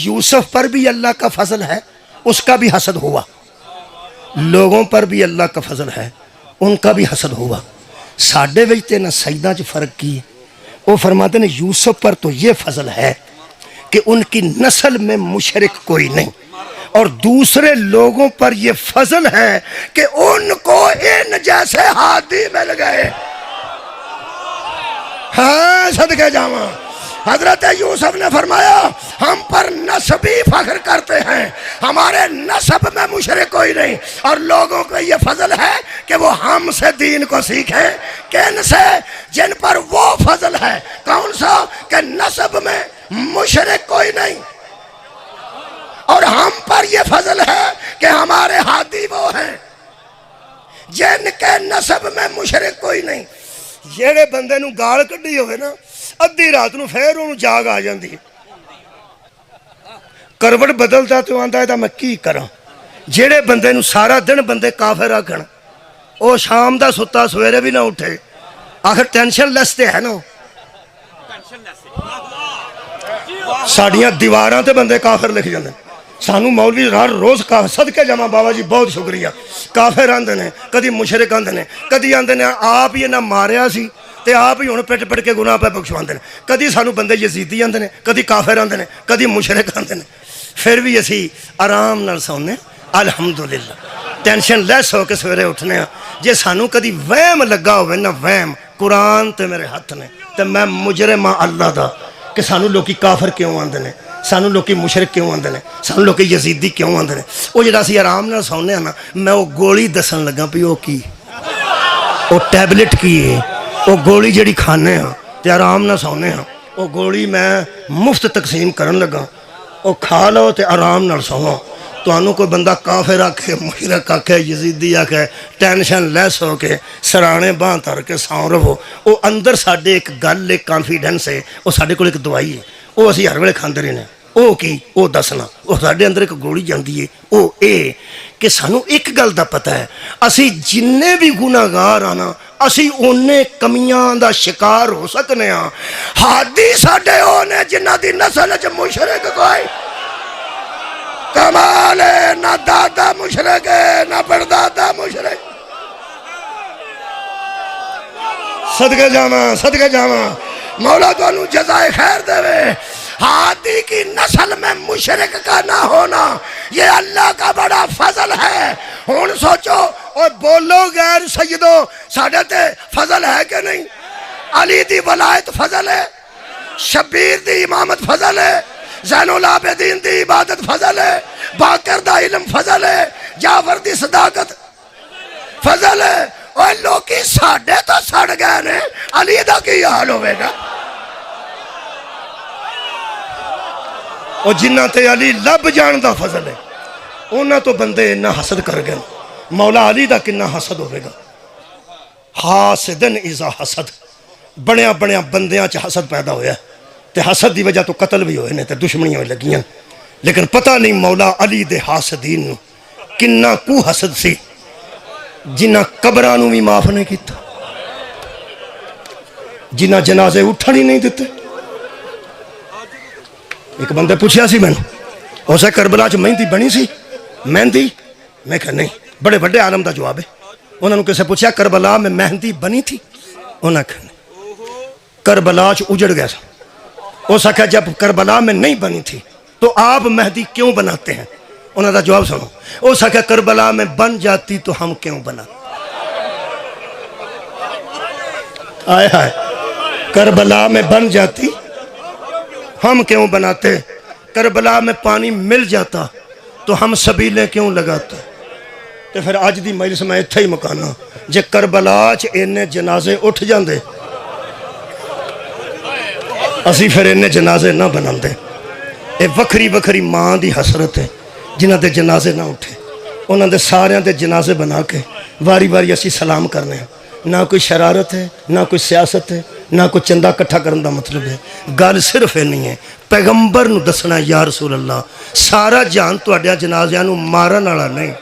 یوسف پر بھی اللہ کا فضل ہے، اس کا بھی حسد ہوا. لوگوں پر بھی اللہ کا فضل ہے، ان کا بھی حسد ہوا۔ ساڈے وچ تے نہ سجدہ چ فرق کی ہے۔ وہ فرماتے ہیں یوسف پر تو یہ فضل ہے کہ ان کی نسل میں مشرک کوئی نہیں، اور دوسرے لوگوں پر یہ فضل ہے کہ ان کو ان جیسے ہادی مل گئے۔ ہاں صدقے جاواں، حضرت یوسف نے فرمایا ہم پر نسبی فخر کرتے ہیں، ہمارے نسب میں مشرک کوئی نہیں، اور لوگوں کو یہ فضل ہے کہ وہ ہم سے دین کو سیکھیں۔ کن سے؟ جن پر وہ فضل ہے، کون سا؟ کہ نسب میں مشرک کوئی نہیں، اور ہم پر یہ فضل ہے کہ ہمارے ہادی وہ ہیں جن کے نسب میں مشرک کوئی نہیں۔ جیڑے بندے نو گال کڈی ہوئے نا، ادھی رات نو پھر انہوں جاگ آ جاندی، کروٹ بدلتا تو آندا ہے میں کی کراں۔ جیڑے بندے نو سارا دن بندے کافر رکھن، او شام دا ستا سویرے بھی نہ اٹھے، آخر ٹینشن لیستے ہے نا۔ ساڑیاں دیواراں تے بندے کافر لکھ جاندے، سانو مولوی ہر روز کافر، صدقے جمع بابا جی بہت شکریہ، کافر آندے نے، کدی مشرک آندے نے، کدی آندے نے آپ یہ نہ ماریا سی تے آپ ہی ہن پٹ پٹ کے گناہ پہ بخشواندے نے، کدی سانو بندے یزیدی آندے نے، کدی کافر آندے نے، کدی مشرک آندے نے، پھر بھی اسی آرام نال سونے الحمدللہ، ٹینشن لیس ہو کے سویرے اٹھنے ہاں۔ جے سانو کدی وہم لگا ہوئے نا، وہم، قرآن تے میرے ہاتھ نے تے میں مجرم ہاں اللہ دا کہ سانو لوکی کافر کیوں آندے نے، سانو لوکی مشرک کیوں آندے نے، سانو لوکی یزیدی کیوں آندے نے۔ وہ جڑا سی آرام نال سونے ہاں نا، میں وہ گولی دسن لگا پی، وہ کی، وہ ٹیبلٹ کی ہے، وہ گولی جڑی کھانے ہاں تے آرام نہ سونے ہاں، وہ گولی میں مفت تقسیم کرن لگا، وہ کھا لو تے آرام نہ سوو۔ تو انہوں کوئی بندہ کافر آکھے، مشرک آکھے، یزیدی آکھے، ٹینشن لیس ہو کے سرانے باں تر کے ساؤں رہو۔ وہ اندر ساڑھے ایک گل، ایک کانفیڈنس ہے، وہ ساڑھے کو ایک دوائی ہے، وہ اسی ہر ویلے کھاندے رہنے، وہ کی وہ دسنا، وہ ساڑھے اندر ایک گولی جاندی ہے، وہ اے کہ سانو ایک گل دا پتہ ہے، اسی جننے بھی گناہگار آنا، اسی انہیں کمیاں دا شکار ہو سکنے ہاں۔ ہادی ساڑھے ہونے جنہ دی نسل چ مشرک کوئی کمال ہے، نہ دادا مشرک ہے نہ پردادا مشرک۔ صدقے جاواں، صدقے جاواں، مولا تو انہوں جزائے خیر دے وے۔ ہادی کی نسل میں مشرک کا نہ ہونا یہ اللہ کا بڑا فضل ہے۔ ہون سوچو اور بولو غیر سیدو، ساڑھے تے فضل ہے کہ نہیں؟ علی دی ولایت فضل ہے، شبیر دی امامت فضل ہے، زین العابدین دی عبادت فضل ہے، باقر دا علم فضل ہے، جعفر دی صداقت فضل ہے۔ اور لوکی ساڑھے تو سڑ گئے نے، علی دا کی حال ہوئے گا؟ اور جنہ تے علی لب جان دا فضل ہے، انہاں تو بندے نہ حسد کر گئے۔ مولا علی دا کنہ حسد ہوئے گا؟ حاسدن اذا حسد، بڑیاں بڑیاں بندیاں چ حسد پیدا ہویا ہے، تے حسد دی وجہ تو قتل بھی ہوئے نے تے دشمنیاں ہوئے لگیاں، لیکن پتہ نہیں مولا علی دے حاسدین کنہ کو حسد سی جنہ قبرانوں بھی معاف نہیں کیتا، جنہ جنازے اٹھن ہی نہیں دیتے۔ ایک بندے پوچھیا سی میں اسے کربلا چ مہندی بنی سی؟ مہندی؟ میں کہا نہیں، بڑے بڑے عالم دا جواب ہے۔ انہوں نے کسے پوچھا کربلا میں مہندی بنی تھی؟ انہوں نے کہا نہیں، کربلا چ اجڑ گیا سا۔ اس کہا جب کربلا میں نہیں بنی تھی تو آپ مہندی کیوں بناتے ہیں؟ انہوں نے جواب سنو، اس کہا کربلا میں بن جاتی تو ہم کیوں بناتے؟ آئے ہائے، کربلا میں بن جاتی ہم کیوں بناتے؟ کربلا میں پانی مل جاتا تو ہم سبیلیں کیوں لگاتے؟ تو پھر آج دی مجلس میں اتھا ہی مکانا، جے کربلا چ انہیں جنازے اٹھ جاندے اسی پھر انہیں جنازے نہ بناندے۔ اے وکھری وکھری ماں دی حسرت ہے جنہ دے جنازے نہ اٹھے، انہوں دے سارے دے جنازے بنا کے واری واری اسی سلام کرنے ہیں۔ نہ کوئی شرارت ہے، نہ کوئی سیاست ہے، نہ کوئی چندہ کٹھا کرن دا مطلب ہے۔ گل صرف ہے نہیں ہے پیغمبر نو دسنا یا رسول اللہ سارا جان تواڈیاں جنازیاں نو مارن والا نہیں،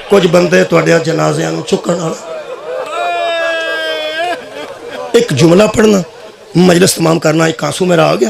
کچھ بندے تواڈیاں جنازیاں نو چکن والا۔ ایک جملہ پڑھنا، مجلس تمام کرنا، ایک آنسو میرا آ گیا،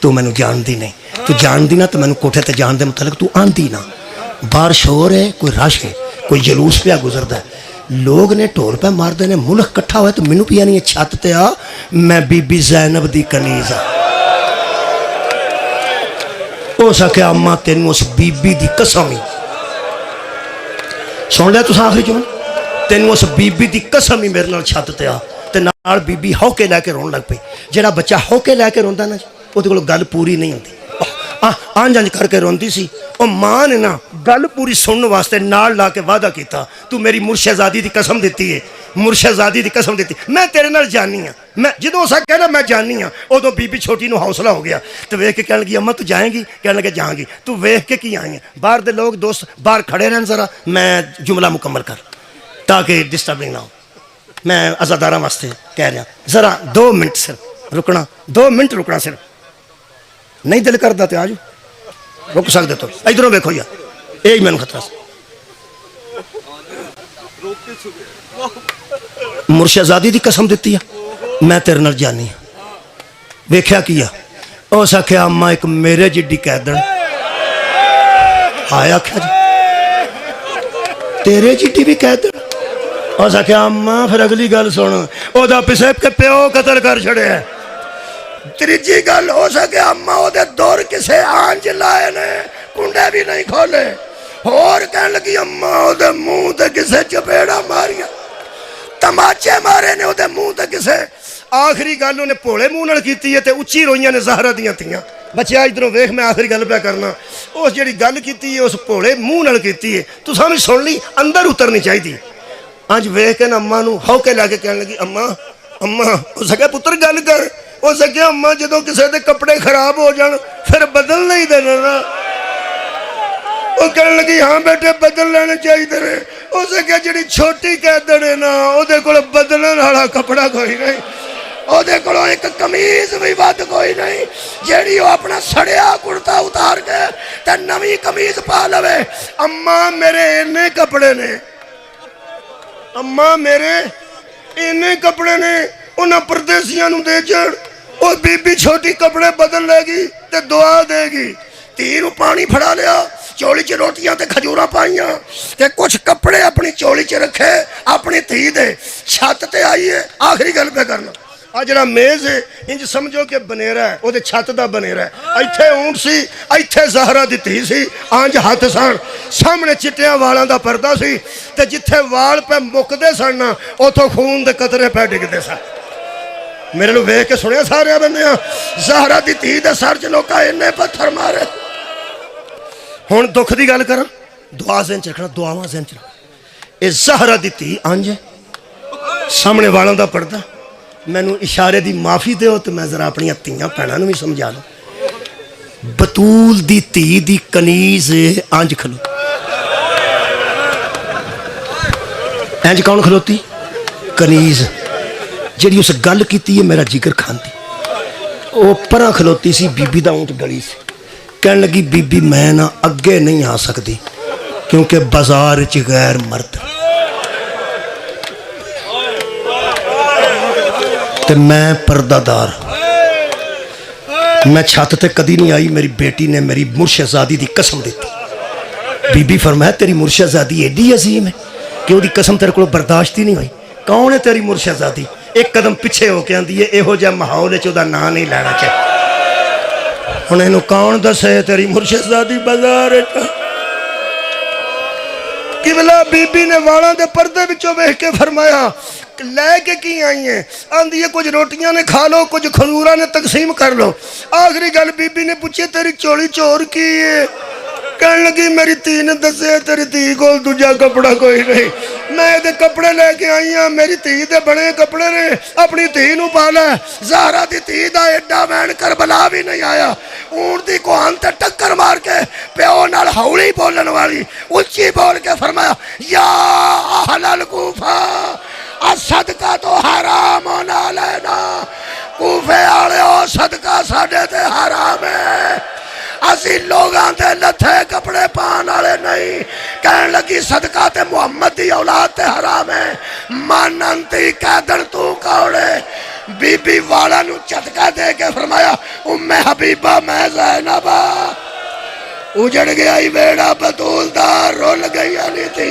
تو مینوں جانتی نہیں، تو جانتی نہ تو مینوں کوٹھے تے جان دے متعلق تو آندی نہ. باہر شور ہے، کوئی رش ہے، کوئی جلوس پہ گزرتا ہے، لوگ نے ٹول پہ مارتے ہیں، ملک کٹھا ہوا تو مینوں پیا نہیں چھت تے آ، میں بی بی زینب دی کنیز ہاں. ہو سکے اما تینوں اس بی بی دی قسم ہی سن لیا تساں آخری جملہ، تینوں اس بی بی دی قسم ہی میرے نال چھت تے آ. تے نال بی بی ہو کے لے کے رون لگ پئی. جہاں بچہ ہو کے لے کے روندا نا وہ کول گل پوری نہیں ہوتی، آنج آنج کر کے روندی سی. وہ ماں نے نا گل پوری سننے واسطے نال لا کے وعدہ کیتا، تو میری مرشدزادی دی قسم دیتی ہے، مرشدزادی دی قسم دیتی، میں تیرے نال جانی ہاں. میں جدوں اسا کہنا میں جانی ہاں ادوں بی بی چھوٹی نو حوصلہ ہو گیا. تو ویکھ کے کہن لگی اماں تو جائیں گی؟ کہنے لگے جاؤں گی. تو ویکھ کے کی آئی ہیں؟ باہر دے لوگ دوست باہر کھڑے رہن، ذرا میں جملہ مکمل کر تاکہ ڈسٹربنگ نہ ہو. میں عزاداراں واسطے کہہ رہا، ذرا 2 منٹ صرف رکنا، 2 منٹ رکنا صرف. نہیں دل کردا تے آ جاؤ، رک سکتے تو ادھروں ویکھو یار، یہی مینوں خطرہ سی. مرشدزادی دی قسم دیتی ہے میں تیرے نال جانی ہاں. ویکھیا کیا او سکھیا اما ایک میرے جڈی قیدن آیا، آخیا جی تیرے جڈی بھی قیدن. او سکھیا اما پھر اگلی گل سن، او دا پسے کے پیو قتل کر چھڑے ہے. تیجی گل ہو سکے اما او دے دور کسے آنج لائے نے، کنڈے بھی نہیں کھولے. اور کہنے لگی اما او دے منہ تے کسے چپیڑا ماریا، تماچے مارے نے او دے منہ تے کسے. آخری گل انہیں پوڑے منہ نال کیتی ہے تے اچھی روئیاں نے زہرا دیاں تھیاں. بچے ادھروں ویکھ میں آخری گل پہ کرنا، اس جڑی گل کیتی ہے اس پوڑے منہ نال کیتی ہے، تو سامنے سن لی اندر اترنی چاہیے. انج ویکھ کے نا اما نو ہو کے لا کے کہنے لگی اما اما ہو سکے پتر گل کر. ہو سکے اما جدوں کسے دے کپڑے خراب ہو جان پھر بدل نہیں دینا نا. وہ کہنے لگی ہاں بیٹے بدل لینے چاہیے تیرے. ہو سکے جڑی چھوٹی قیدن ہے نا او دے کول بدلن والا کپڑا کوئی نہیں، او دے کول ایک قمیض بھی ود کوئی نہیں جیڑی وہ اپنا سڑیا کرتا اتار کے تے نویں قمیض پا لوے. اما میرے اینے کپڑے نے، اما میرے اینے کپڑے نے، انہاں پردیسیاں نو دے جان. او بی بی چھوٹی کپڑے بدل لے گی تے دعا دے گی. تھی نو پانی پھڑا لیا، چولی چ روٹیاں تے کھجوراں پائیاں تے کچھ کپڑے اپنی چولی چ رکھے، اپنی تھی دے چھت تے آئیے. آخری گل پہ کرنا، آ جڑا میز ہے انج سمجھو کہ بنیرا ہے، او دے چھت دا بنیرا ہے. ایتھے اونٹ سی، ایتھے زہرا دی تھی سی، آنج ہاتھ سن، سامنے چٹیاں والاں دا پردہ سی تے جتھے وال پہ مکدے سن اوتھوں خون دے قطرے پہ ڈگدے سن. میرے لو ویکھ کے سنیا سارے بندے زہرا دی تھی دے سر چ لوکاں اینے پتھر مارے. ہن دکھ دی گل کراں، دعا ذہن چ رکھنا، دعاواں ذہن چ رکھنا. اے زہرا دی تھی انج سامنے والاں دا پردہ. مینوں اشارے دی معافی دیو تے میں ذرا اپنی تھیاں بھیناں نوں بھی سمجھا لوں. بطول دی تھی دی کنیز انج کھلو، انج کون کھلوتی؟ کنیز جڑی اس گل کیتی ہے میرا جگر کھاندی. وہ پراں کھلوتی سی، بی بی دا اونٹ گلی سی. کہنے لگی بی بی میں نہ اگے نہیں آ سکتی کیونکہ بازار چ غیر مرد تے میں پردہ دار. میں چھت تے کدی نہیں آئی، میری بیٹی نے میری مرشدزادی دی قسم دیتی. بی بی فرمایا تیری مرشدزادی ایڈی عظیم ہے کہ وہ دی قسم تیرے کو برداشت ہی نہیں ہوئی. کون ہے تیری مرشدزادی؟ ایک قدم پیچھے ہو کے آندی ہے یہو جہا ماحول چ نام نہیں لینا چاہیے. ہن اینو کون دسے تیری مرشدزادی بازار قبلہ. بی بی نے والاں دے پردے وچوں ویکھ کے فرمایا لے کے کی آئی ہیں؟ آندی ہے کچھ روٹیاں نے کھا لو، کچھ کھجوراں نے تقسیم کر لو. آخری گل بی بی نے پوچھی تیری چولی چور کی ہے؟ کہنے لگی میری تھی نے دسے تیری تھی کول دوجا کپڑا کوئی نہیں، میں دے کپڑے لے کے آئی ہاں، میری تھی دے بڑے کپڑے نے، اپنی تھی نو پالا. زہرا دی تھی دا ایڈا وین کربلا بھی نہیں آیا. اونٹ دی کوہان تے ٹکر مار کے پیو نال ہولی بولن والی اچھی بول کے فرمایا یا اہل الکوفہ صدقہ تو حرام ہونا لینا. کوفے آلے ہو صدقہ ساڑھے تے حرام ہے، اسی لوگاں تے لتھے کپڑے پان آلے نہیں. کہنے لگی صدقہ تے محمد دی اولاد تے حرام ہے. ماننتی قیدن تو کوڑے بی بی والا نو چٹکا دے کے فرمایا ام حبیبہ میں زینبہ اجڑ گیا ہی بیڑا بطول دار رول گئی نہیں تھی